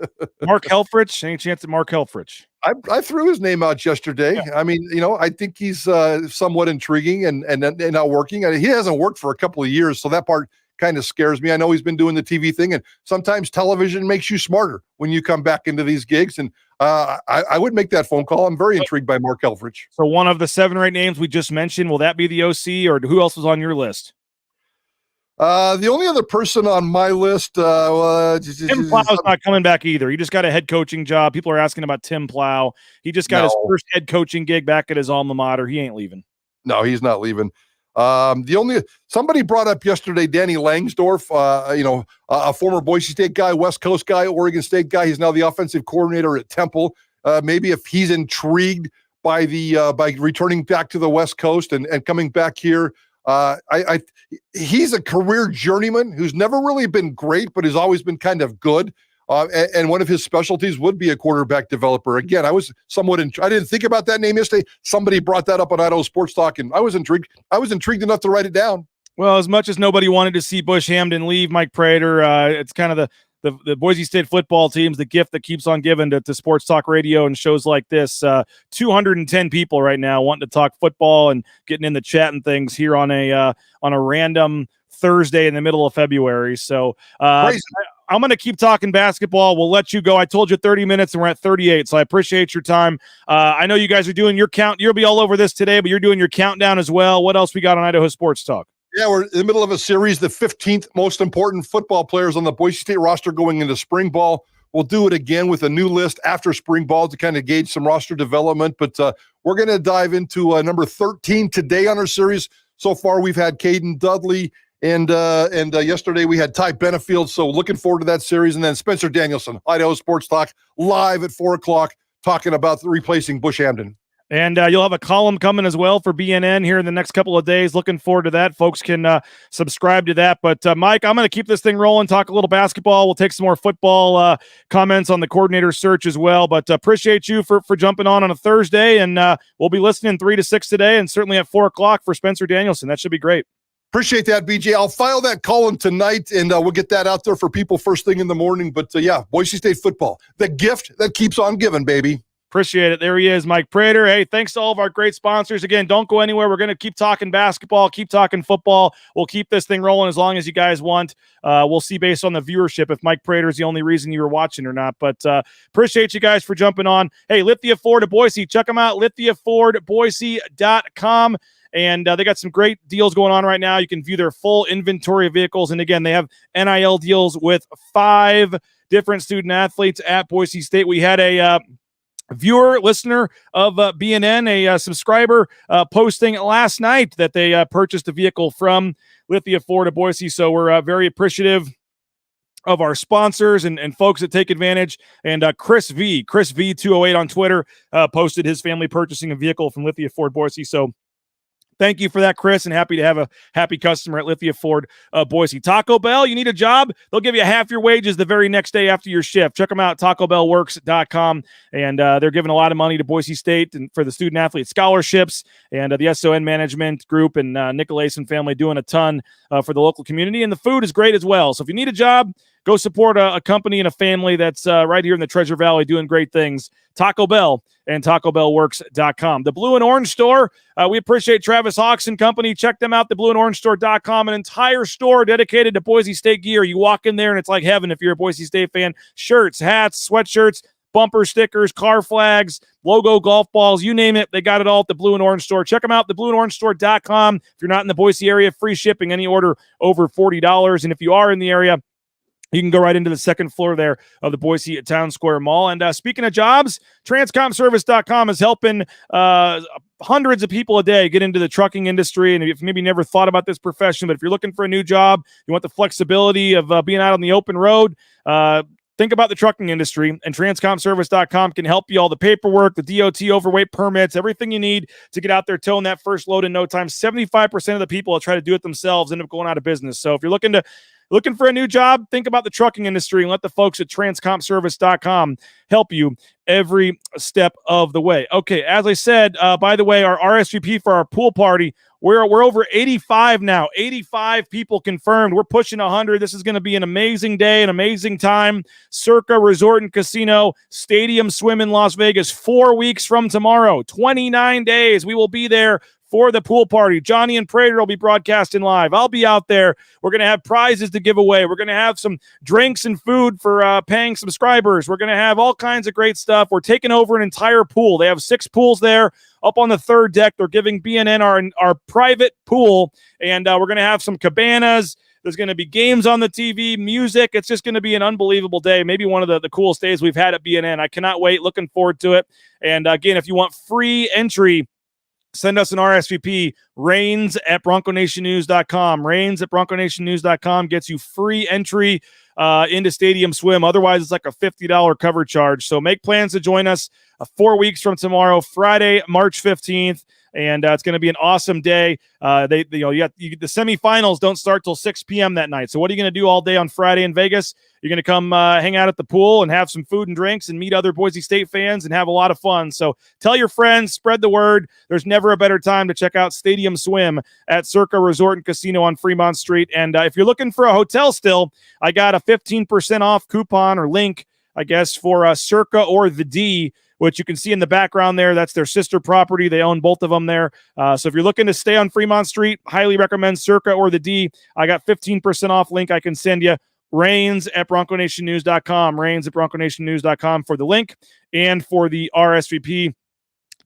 Mark Helfrich, any chance at Mark Helfrich? I threw his name out yesterday. Yeah. I mean, I think he's somewhat intriguing and not working. I mean, he hasn't worked for a couple of years, so that part kind of scares me. I know he's been doing the TV thing, and sometimes television makes you smarter when you come back into these gigs. And I would make that phone call. I'm very intrigued by Mark Helfrich. So one of the 7 or 8 names we just mentioned, will that be the OC, or who else was on your list? The only other person on my list, Tim Plow's not coming back either. He just got a head coaching job. People are asking about Tim Plow. He just got his first head coaching gig back at his alma mater. He ain't leaving. No, he's not leaving. Somebody brought up yesterday Danny Langsdorf, a former Boise State guy, West Coast guy, Oregon State guy. He's now the offensive coordinator at Temple. Maybe if he's intrigued by by returning back to the West Coast and coming back here. He's a career journeyman who's never really been great, but has always been kind of good. And one of his specialties would be a quarterback developer. Again, I was somewhat I didn't think about that name yesterday. Somebody brought that up on Idaho Sports Talk, and I was intrigued. I was intrigued enough to write it down. Well, as much as nobody wanted to see Bush Hamdan leave, Mike Prater, it's kind of the Boise State football team's the gift that keeps on giving to sports talk radio and shows like this. 210 people right now wanting to talk football and getting in the chat and things here on a random Thursday in the middle of February. So I'm going to keep talking basketball. We'll let you go. I told you 30 minutes and we're at 38. So I appreciate your time. I know you guys are doing your count. You'll be all over this today, but you're doing your countdown as well. What else we got on Idaho Sports Talk? Yeah, we're in the middle of a series, the 15th most important football players on the Boise State roster going into spring ball. We'll do it again with a new list after spring ball to kind of gauge some roster development. But we're going to dive into number 13 today on our series. So far, we've had Caden Dudley, and yesterday we had Ty Benefield. So looking forward to that series. And then Spencer Danielson, Idaho Sports Talk, live at 4 o'clock, talking about replacing Bush Hamdan. And you'll have a column coming as well for BNN here in the next couple of days. Looking forward to that. Folks can subscribe to that. But, Mike, I'm going to keep this thing rolling, talk a little basketball. We'll take some more football comments on the coordinator search as well. But appreciate you for jumping on a Thursday. And we'll be listening 3 to 6 today and certainly at 4 o'clock for Spencer Danielson. That should be great. Appreciate that, BJ. I'll file that column tonight, and we'll get that out there for people first thing in the morning. But, Boise State football, the gift that keeps on giving, baby. Appreciate it. There he is, Mike Prater. Hey, thanks to all of our great sponsors. Again, don't go anywhere. We're going to keep talking basketball, keep talking football. We'll keep this thing rolling as long as you guys want. We'll see based on the viewership if Mike Prater is the only reason you were watching or not. But appreciate you guys for jumping on. Hey, Lithia Ford of Boise. Check them out, lithiafordboise.com. And they got some great deals going on right now. You can view their full inventory of vehicles. And again, they have NIL deals with 5 different student athletes at Boise State. We had a viewer, listener of BNN, a subscriber, posting last night that they purchased a vehicle from Lithia Ford of Boise. So we're very appreciative of our sponsors and folks that take advantage. And Chris V208 on Twitter posted his family purchasing a vehicle from Lithia Ford Boise. So thank you for that, Chris, and happy to have a happy customer at Lithia Ford Boise. Taco Bell, you need a job? They'll give you half your wages the very next day after your shift. Check them out, TacoBellWorks.com, and they're giving a lot of money to Boise State and for the student-athlete scholarships, and the SON Management Group and Nicolason family doing a ton for the local community, and the food is great as well. So if you need a job, go support a company and a family that's right here in the Treasure Valley doing great things. Taco Bell and TacoBellWorks.com. The Blue and Orange Store, we appreciate Travis Hawks and company. Check them out, theblueandorange.store.com, an entire store dedicated to Boise State gear. You walk in there and it's like heaven if you're a Boise State fan. Shirts, hats, sweatshirts, bumper stickers, car flags, logo golf balls, you name it. They got it all at the Blue and Orange Store. Check them out, theblueandorangestore.com. If you're not in the Boise area, free shipping, any order over $40. And if you are in the area, you can go right into the second floor there of the Boise Town Square Mall. And speaking of jobs, transcomservice.com is helping hundreds of people a day get into the trucking industry. And if maybe never thought about this profession, but if you're looking for a new job, you want the flexibility of being out on the open road, think about the trucking industry, and transcomservice.com can help you all the paperwork, the DOT overweight permits, everything you need to get out there towing that first load in no time. 75% of the people that try to do it themselves end up going out of business. So if you're looking for a new job, think about the trucking industry and let the folks at transcomservice.com help you every step of the way. Okay, as I said, by the way, our RSVP for our pool party, we're over 85 now. 85 people confirmed. We're pushing 100. This is going to be an amazing day, an amazing time. Circa Resort and Casino, Stadium Swim in Las Vegas, 4 weeks from tomorrow, 29 days. We will be there for the pool party. Johnny and Prater will be broadcasting live. I'll be out there. We're going to have prizes to give away. We're going to have some drinks and food for paying subscribers. We're going to have all kinds of great stuff. We're taking over an entire pool. They have 6 pools there up on the third deck. They're giving BNN our private pool, and we're going to have some cabanas. There's going to be games on the TV, music. It's just going to be an unbelievable day. Maybe one of the coolest days we've had at BNN. I cannot wait. Looking forward to it. And again, if you want free entry, send us an RSVP, rains@bronconationnews.com. Rains@bronconationnews.com gets you free entry into Stadium Swim. Otherwise, it's like a $50 cover charge. So make plans to join us 4 weeks from tomorrow, Friday, March 15th. And it's going to be an awesome day. The semifinals don't start till 6 p.m. that night. So what are you going to do all day on Friday in Vegas? You're going to come hang out at the pool and have some food and drinks and meet other Boise State fans and have a lot of fun. So tell your friends, spread the word. There's never a better time to check out Stadium Swim at Circa Resort and Casino on Fremont Street. And if you're looking for a hotel still, I got a 15% off coupon or link, I guess, for Circa or the D, which you can see in the background there. That's their sister property. They own both of them there. So if you're looking to stay on Fremont Street, highly recommend Circa or the D. I got 15% off link I can send you. Rains@bronconationnews.com. Rains@bronconationnews.com for the link and for the RSVP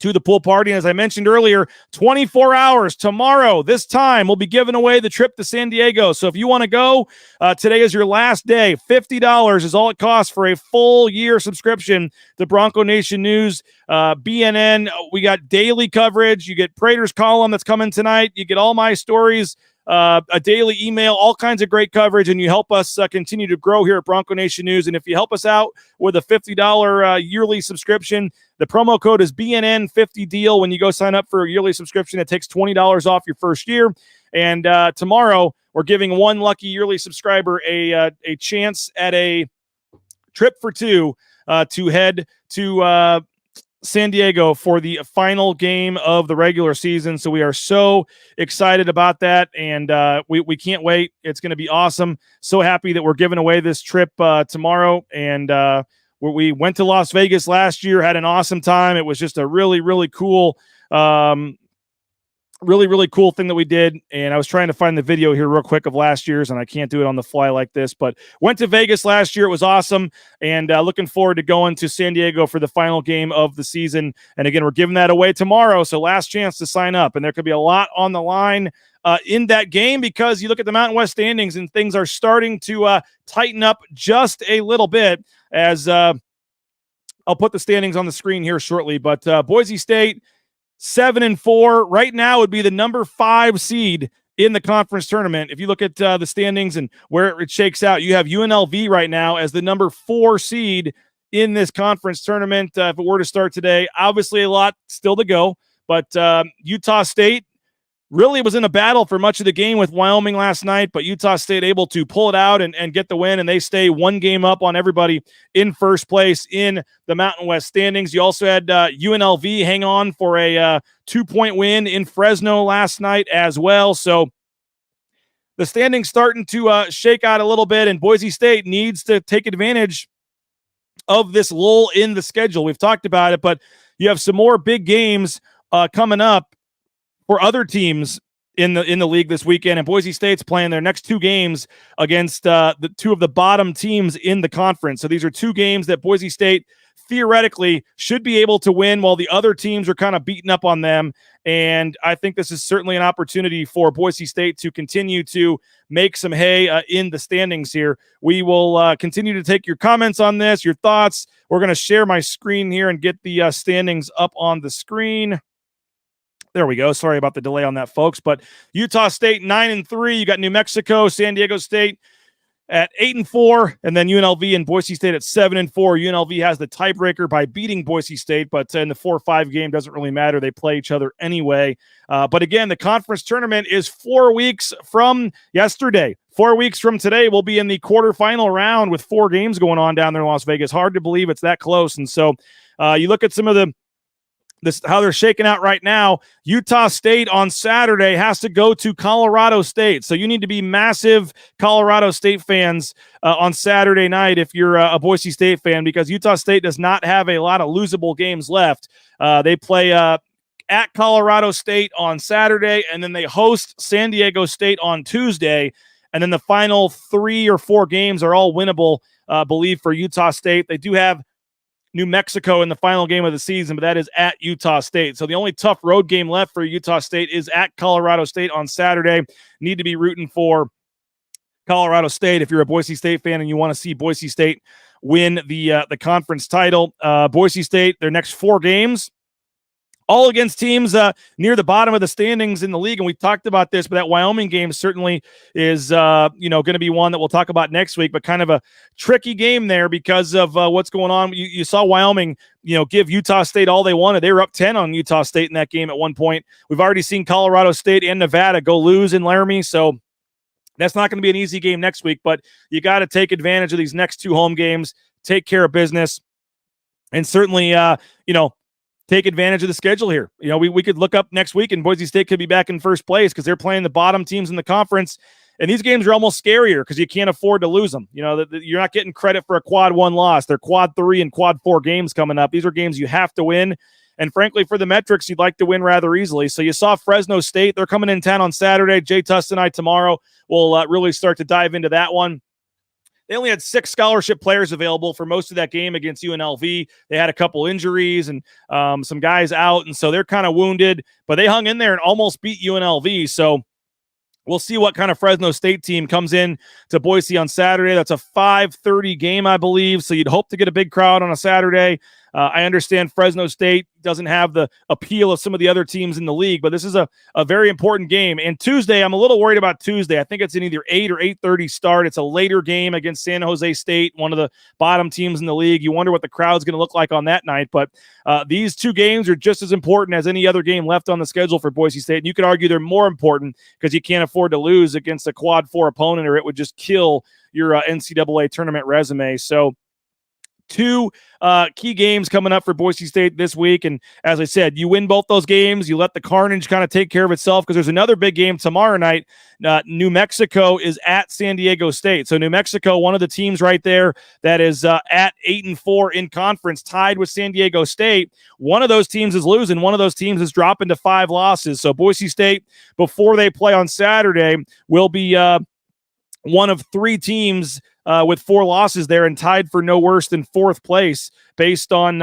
to the pool party. And as I mentioned earlier, 24 hours tomorrow, this time, we'll be giving away the trip to San Diego. So if you want to go, today is your last day. $50 is all it costs for a full year subscription to Bronco Nation News, BNN. We got daily coverage. You get Prater's column that's coming tonight. You get all my stories, a daily email, all kinds of great coverage, and you help us continue to grow here at Bronco Nation News. And if you help us out with a $50 yearly subscription, the promo code is BNN50 deal. When you go sign up for a yearly subscription, it takes $20 off your first year. And tomorrow, we're giving one lucky yearly subscriber a chance at a trip for two to head to San Diego for the final game of the regular season. So we are so excited about that, and we can't wait. It's going to be awesome. So happy that we're giving away this trip tomorrow. And we went to Las Vegas last year, had an awesome time. It was just a really, really cool really cool thing that we did. And I was trying to find the video here real quick of last year's, and I can't do it on the fly like this, but went to Vegas last year. It was awesome. And looking forward to going to San Diego for the final game of the season. And again, we're giving that away tomorrow. So last chance to sign up, and there could be a lot on the line in that game, because you look at the Mountain West standings and things are starting to tighten up just a little bit as I'll put the standings on the screen here shortly, but Boise State 7-4 right now would be the number 5 seed in the conference tournament. If you look at the standings and where it shakes out, you have UNLV right now as the number 4 seed in this conference tournament. If it were to start today, obviously a lot still to go, but Utah State really was in a battle for much of the game with Wyoming last night, but Utah State able to pull it out and get the win, and they stay 1 game up on everybody in first place in the Mountain West standings. You also had UNLV hang on for a 2-point win in Fresno last night as well. So the standings starting to shake out a little bit, and Boise State needs to take advantage of this lull in the schedule. We've talked about it, but you have some more big games coming up for other teams in the league this weekend, and Boise State's playing their next 2 games against the 2 of the bottom teams in the conference. So these are 2 games that Boise State theoretically should be able to win while the other teams are kind of beating up on them. And I think this is certainly an opportunity for Boise State to continue to make some hay in the standings here. We will continue to take your comments on this, your thoughts. We're going to share my screen here and get the standings up on the screen. There we go. Sorry about the delay on that, folks. But Utah State 9-3. You got New Mexico, San Diego State at 8-4, and then UNLV and Boise State at 7-4. UNLV has the tiebreaker by beating Boise State, but in the 4-5 game doesn't really matter. They play each other anyway. But again, the conference tournament is 4 weeks from yesterday. 4 weeks from today, we'll be in the quarterfinal round with 4 games going on down there in Las Vegas. Hard to believe it's that close. And so you look at some of how they're shaking out right now. Utah State on Saturday has to go to Colorado State. So you need to be massive Colorado State fans on Saturday night if you're a Boise State fan, because Utah State does not have a lot of losable games left. They play at Colorado State on Saturday, and then they host San Diego State on Tuesday. And then the final 3 or 4 games are all winnable, I believe, for Utah State. They do have New Mexico in the final game of the season, but that is at Utah State. So the only tough road game left for Utah State is at Colorado State on Saturday. Need to be rooting for Colorado State if you're a Boise State fan and you want to see Boise State win the conference title. Boise State, their next 4 games, all against teams near the bottom of the standings in the league. And we talked about this, but that Wyoming game certainly is, going to be one that we'll talk about next week, but kind of a tricky game there because of what's going on. You saw Wyoming, give Utah State all they wanted. They were up 10 on Utah State in that game at one point. We've already seen Colorado State and Nevada go lose in Laramie. So that's not going to be an easy game next week, but you got to take advantage of these next 2 home games, take care of business, and certainly, take advantage of the schedule here. We could look up next week and Boise State could be back in first place because they're playing the bottom teams in the conference. And these games are almost scarier because you can't afford to lose them. You're not getting credit for a quad 1 loss. They're quad 3 and quad 4 games coming up. These are games you have to win. And frankly, for the metrics, you'd like to win rather easily. So you saw Fresno State. They're coming in town on Saturday. Jay Tuss and I tomorrow will really start to dive into that one. They only had 6 scholarship players available for most of that game against UNLV. They had a couple injuries and some guys out, and so they're kind of wounded, but they hung in there and almost beat UNLV. So we'll see what kind of Fresno State team comes in to Boise on Saturday. That's a 5:30 game, I believe, so you'd hope to get a big crowd on a Saturday. I understand Fresno State doesn't have the appeal of some of the other teams in the league, but this is a very important game. And Tuesday, I'm a little worried about Tuesday. I think it's an either 8 or 8:30 start. It's a later game against San Jose State, one of the bottom teams in the league. You wonder what the crowd's going to look like on that night. But these 2 games are just as important as any other game left on the schedule for Boise State. And you could argue they're more important because you can't afford to lose against a quad 4 opponent, or it would just kill your NCAA tournament resume. So 2 key games coming up for Boise State this week. And as I said, you win both those games, you let the carnage kind of take care of itself, because there's another big game tomorrow night. New Mexico is at San Diego State. So New Mexico, one of the teams right there that is at 8-4 in conference, tied with San Diego State. One of those teams is losing. One of those teams is dropping to 5 losses. So Boise State, before they play on Saturday, will be one of 3 teams with 4 losses there and tied for no worse than 4th place based on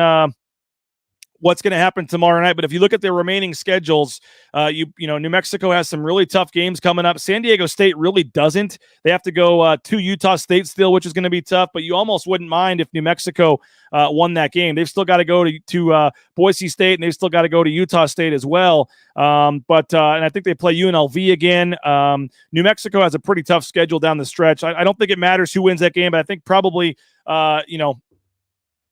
what's going to happen tomorrow night. But if you look at their remaining schedules, New Mexico has some really tough games coming up. San Diego State really doesn't. They have to go to Utah State still, which is going to be tough. But you almost wouldn't mind if New Mexico won that game. They've still got to go to Boise State, and they've still got to go to Utah State as well. And I think they play UNLV again. New Mexico has a pretty tough schedule down the stretch. I don't think it matters who wins that game, but I think probably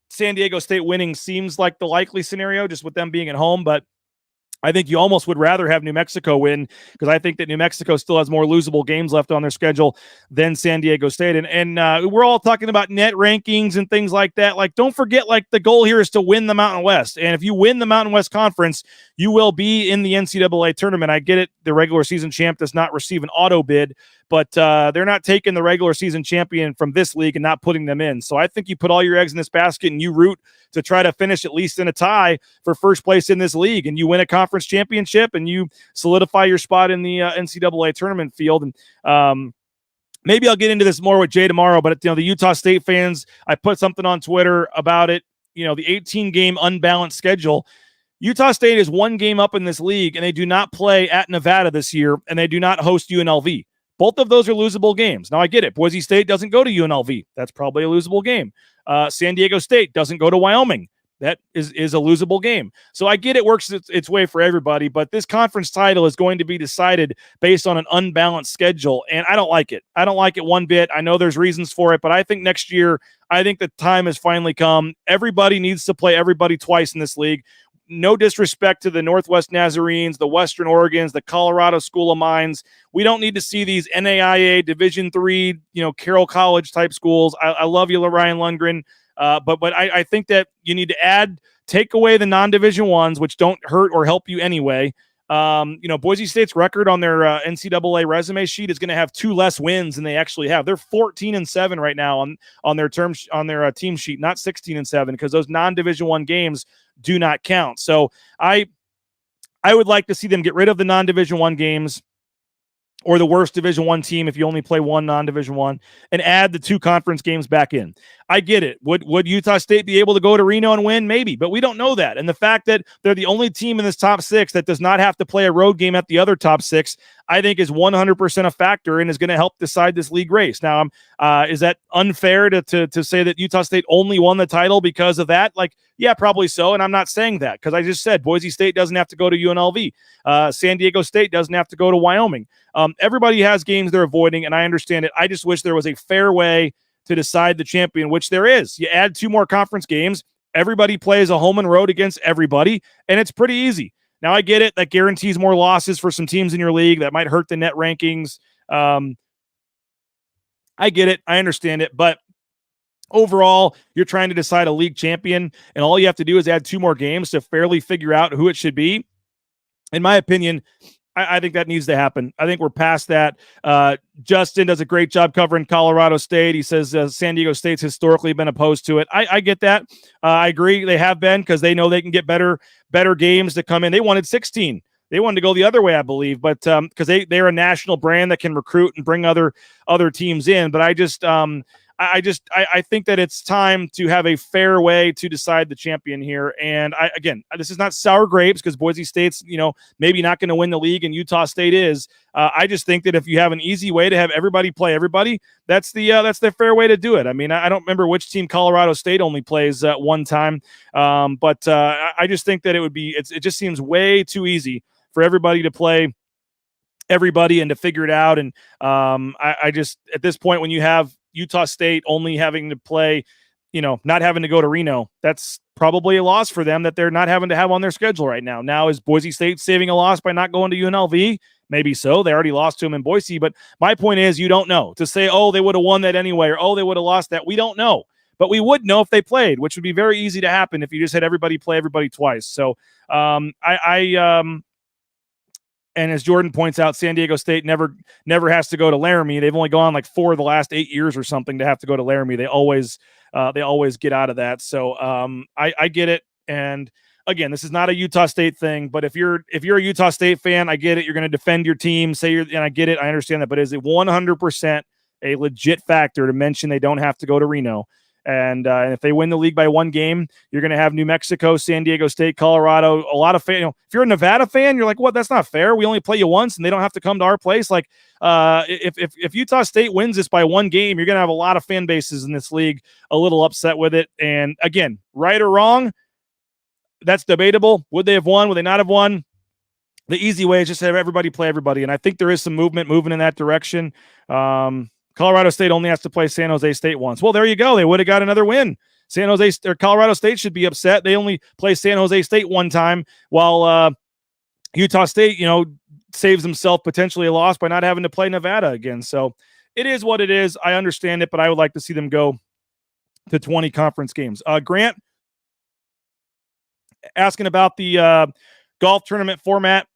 San Diego State winning seems like the likely scenario just with them being at home, but I think you almost would rather have New Mexico win because I think that New Mexico still has more losable games left on their schedule than San Diego State. And we're all talking about net rankings and things like that. Like, don't forget, like, the goal here is to win the Mountain West. And if you win the Mountain West Conference, you will be in the NCAA tournament. I get it. The regular season champ does not receive an auto bid, but they're not taking the regular season champion from this league and not putting them in. So I think you put all your eggs in this basket and you root to try to finish at least in a tie for first place in this league, and you win a conference championship and you solidify your spot in the NCAA tournament field. And maybe I'll get into this more with Jay tomorrow, but the Utah State fans, I put something on Twitter about it. The 18-game unbalanced schedule. Utah State is one game up in this league, and they do not play at Nevada this year, and they do not host UNLV. Both of those are losable games. Now, I get it. Boise State doesn't go to UNLV. That's probably a losable game. San Diego State doesn't go to Wyoming. That is a losable game. So I get it works its way for everybody, but this conference title is going to be decided based on an unbalanced schedule, and I don't like it. I don't like it one bit. I know there's reasons for it, but I think next year, I think the time has finally come. Everybody needs to play everybody twice in this league. No disrespect to the Northwest Nazarenes, the Western Oregons, the Colorado School of Mines. We don't need to see these NAIA Division III, Carroll College type schools. I love you, Ryan Lundgren. But I think that you need to take away the non-Division ones, which don't hurt or help you anyway. Boise State's record on their NCAA resume sheet is going to have 2 less wins than they actually have. They're 14-7 right now on their team sheet, not 16-7, because those non-Division I games do not count. So I would like to see them get rid of the non-Division I games, or the worst Division I team if you only play one non-Division I, and add the 2 conference games back in. I get it. Would Utah State be able to go to Reno and win? Maybe, but we don't know that. And the fact that they're the only team in this top 6 that does not have to play a road game at the other top 6, I think is 100% a factor and is going to help decide this league race. Now, is that unfair to say that Utah State only won the title because of that? Like, yeah, probably so. And I'm not saying that because I just said Boise State doesn't have to go to UNLV. San Diego State doesn't have to go to Wyoming. Everybody has games they're avoiding, and I understand it. I just wish there was a fair way to decide the champion, which there is. You add 2 more conference games. Everybody plays a home and road against everybody, and it's pretty easy. Now, I get it. That guarantees more losses for some teams in your league. That might hurt the net rankings. I get it. I understand it. But overall, you're trying to decide a league champion, and all you have to do is add 2 more games to fairly figure out who it should be. In my opinion, I think that needs to happen. I think we're past that. Justin does a great job covering Colorado State. He says San Diego State's historically been opposed to it. I get that. I agree. They have been because they know they can get better games to come in. They wanted 16. They wanted to go the other way, I believe, but because they're a national brand that can recruit and bring other teams in. But I think that it's time to have a fair way to decide the champion here. And this is not sour grapes because Boise State's, maybe not going to win the league and Utah State is. I just think that if you have an easy way to have everybody play everybody, that's the fair way to do it. I mean, I don't remember which team Colorado State only plays one time. But I just think that it just seems way too easy for everybody to play everybody and to figure it out. And I just, at this point, when you have Utah State only having to play, not having to go to Reno, that's probably a loss for them that they're not having to have on their schedule right now. Now, is Boise State saving a loss by not going to UNLV? Maybe so. They already lost to them in Boise. But my point is, you don't know. To say, oh, they would have won that anyway, or oh, they would have lost that. We don't know. But we would know if they played, which would be very easy to happen if you just had everybody play everybody twice. So and as Jordan points out, San Diego State never has to go to Laramie. They've only gone like 4 of the last 8 years or something to have to go to Laramie. They always get out of that. So I get it. And again, this is not a Utah State thing, but if you're a Utah State fan, I get it. You're going to defend your team, and I get it. I understand that. But is it 100% a legit factor to mention they don't have to go to Reno? And if they win the league by one game, you're going to have New Mexico, San Diego State, Colorado. A lot of fans. If you're a Nevada fan, you're like, "What? That's not fair. We only play you once, and they don't have to come to our place." Like, if Utah State wins this by one game, you're going to have a lot of fan bases in this league a little upset with it. And again, right or wrong, that's debatable. Would they have won? Would they not have won? The easy way is just have everybody play everybody, and I think there is some movement moving in that direction. Colorado State only has to play San Jose State once. Well, there you go. They would have got another win. San Jose or Colorado State should be upset. They only play San Jose State one time, while Utah State, saves himself potentially a loss by not having to play Nevada again. So it is what it is. I understand it, but I would like to see them go to 20 conference games. Grant asking about the golf tournament format.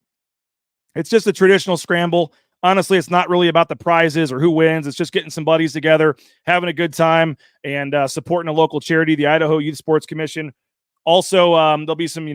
It's just a traditional scramble. Honestly, it's not really about the prizes or who wins. It's just getting some buddies together, having a good time, and supporting a local charity, the Idaho Youth Sports Commission. Also, there'll be some,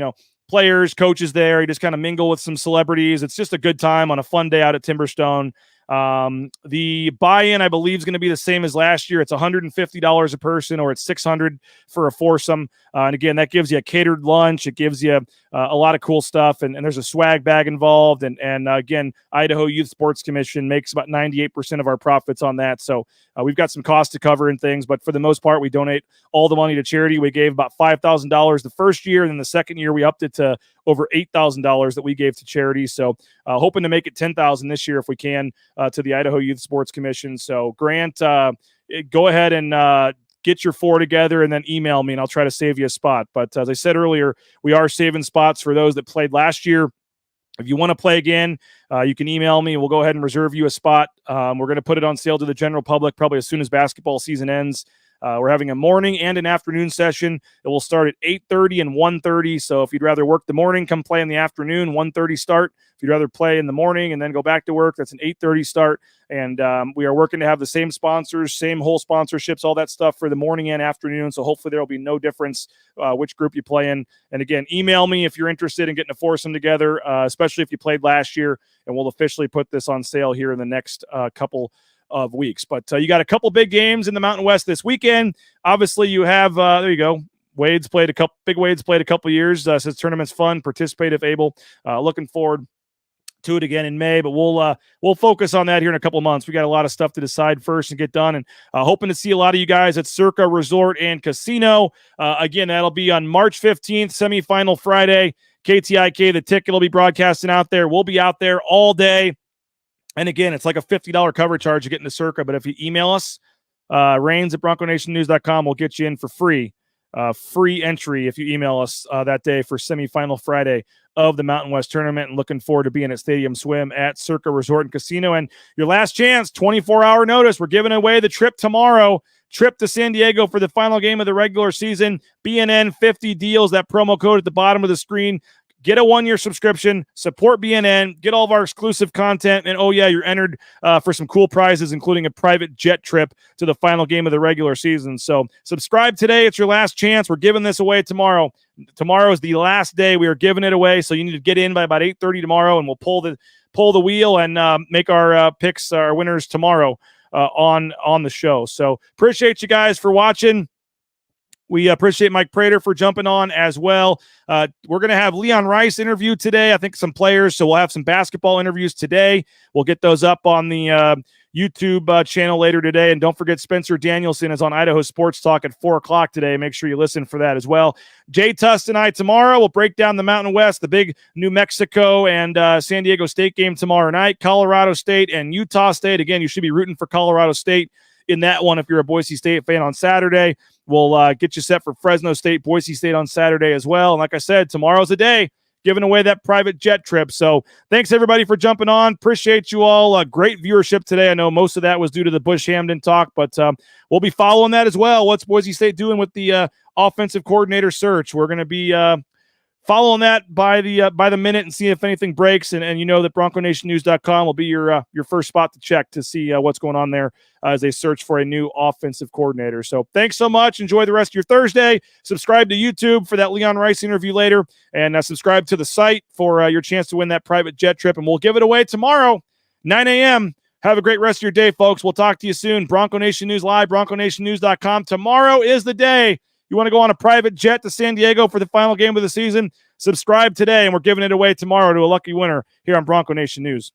players, coaches there. You just kind of mingle with some celebrities. It's just a good time on a fun day out at Timberstone. The buy-in, I believe, is going to be the same as last year. It's $150 a person, or it's $600 for a foursome. And again, that gives you a catered lunch. It gives you a lot of cool stuff, and there's a swag bag involved. And again, Idaho Youth Sports Commission makes about 98% of our profits on that. So we've got some costs to cover and things, but for the most part, we donate all the money to charity. We gave about $5,000 the first year, and then the second year we upped it to over $8,000 that we gave to charity. So hoping to make it $10,000 this year if we can, to the Idaho Youth Sports Commission. So Grant, go ahead and get your four together and then email me, and I'll try to save you a spot. But as I said earlier, we are saving spots for those that played last year. If you want to play again, you can email me. We'll go ahead and reserve you a spot. We're going to put it on sale to the general public probably as soon as basketball season ends. We're having a morning and an afternoon session. It will start at 8:30 and 1:30. So if you'd rather work the morning, come play in the afternoon, 1:30 start. If you'd rather play in the morning and then go back to work, that's an 8:30 start. And we are working to have the same sponsors, same whole sponsorships, all that stuff for the morning and afternoon. So hopefully there will be no difference which group you play in. And again, email me if you're interested in getting a foursome together, especially if you played last year. And we'll officially put this on sale here in the next couple of weeks. But you got a couple big games in the Mountain West this weekend. Obviously, you have there you go. Wade's played Big Wade's played a couple years. Says tournament's fun. Participate if able. Looking forward to it again in May, but we'll focus on that here in a couple of months. We got a lot of stuff to decide first and get done, and hoping to see a lot of you guys at Circa Resort and Casino. Again, that'll be on March 15th, semifinal Friday. KTIK, the ticket will be broadcasting out there. We'll be out there all day. And again, it's like a $50 cover charge to get into Circa, but if you email us, Rains@BroncoNationNews.com, we'll get you in for free entry if you email us that day for semifinal Friday of the Mountain West Tournament, and looking forward to being at Stadium Swim at Circa Resort and Casino. And your last chance, 24-hour notice. We're giving away the trip tomorrow. Trip to San Diego for the final game of the regular season. BNN 50 deals, that promo code at the bottom of the screen. Get a 1-year subscription, support BNN, get all of our exclusive content, and you're entered for some cool prizes, including a private jet trip to the final game of the regular season. So subscribe today. It's your last chance. We're giving this away tomorrow. Tomorrow is the last day we are giving it away, so you need to get in by about 8:30 tomorrow, and we'll pull the wheel and make our picks, our winners tomorrow on the show. So appreciate you guys for watching. We appreciate Mike Prater for jumping on as well. We're going to have Leon Rice interviewed today. I think some players, so we'll have some basketball interviews today. We'll get those up on the YouTube channel later today. And don't forget, Spencer Danielson is on Idaho Sports Talk at 4 o'clock today. Make sure you listen for that as well. Jay Tust and I tomorrow will break down the Mountain West, the big New Mexico and San Diego State game tomorrow night, Colorado State and Utah State. Again, you should be rooting for Colorado State in that one if you're a Boise State fan on Saturday. We'll get you set for Fresno State, Boise State on Saturday as well. And like I said, tomorrow's the day, giving away that private jet trip. So thanks, everybody, for jumping on. Appreciate you all. Great viewership today. I know most of that was due to the Bush Hamdan talk, but we'll be following that as well. What's Boise State doing with the offensive coordinator search? We're going to be following that by the minute and see if anything breaks. And you know that BroncoNationNews.com will be your first spot to check to see what's going on there as they search for a new offensive coordinator. So thanks so much. Enjoy the rest of your Thursday. Subscribe to YouTube for that Leon Rice interview later, and subscribe to the site for your chance to win that private jet trip. And we'll give it away tomorrow, 9 a.m. Have a great rest of your day, folks. We'll talk to you soon. Bronco Nation News Live, BroncoNationNews.com. Tomorrow is the day you want to go on a private jet to San Diego for the final game of the season. Subscribe today, and we're giving it away tomorrow to a lucky winner here on Bronco Nation News.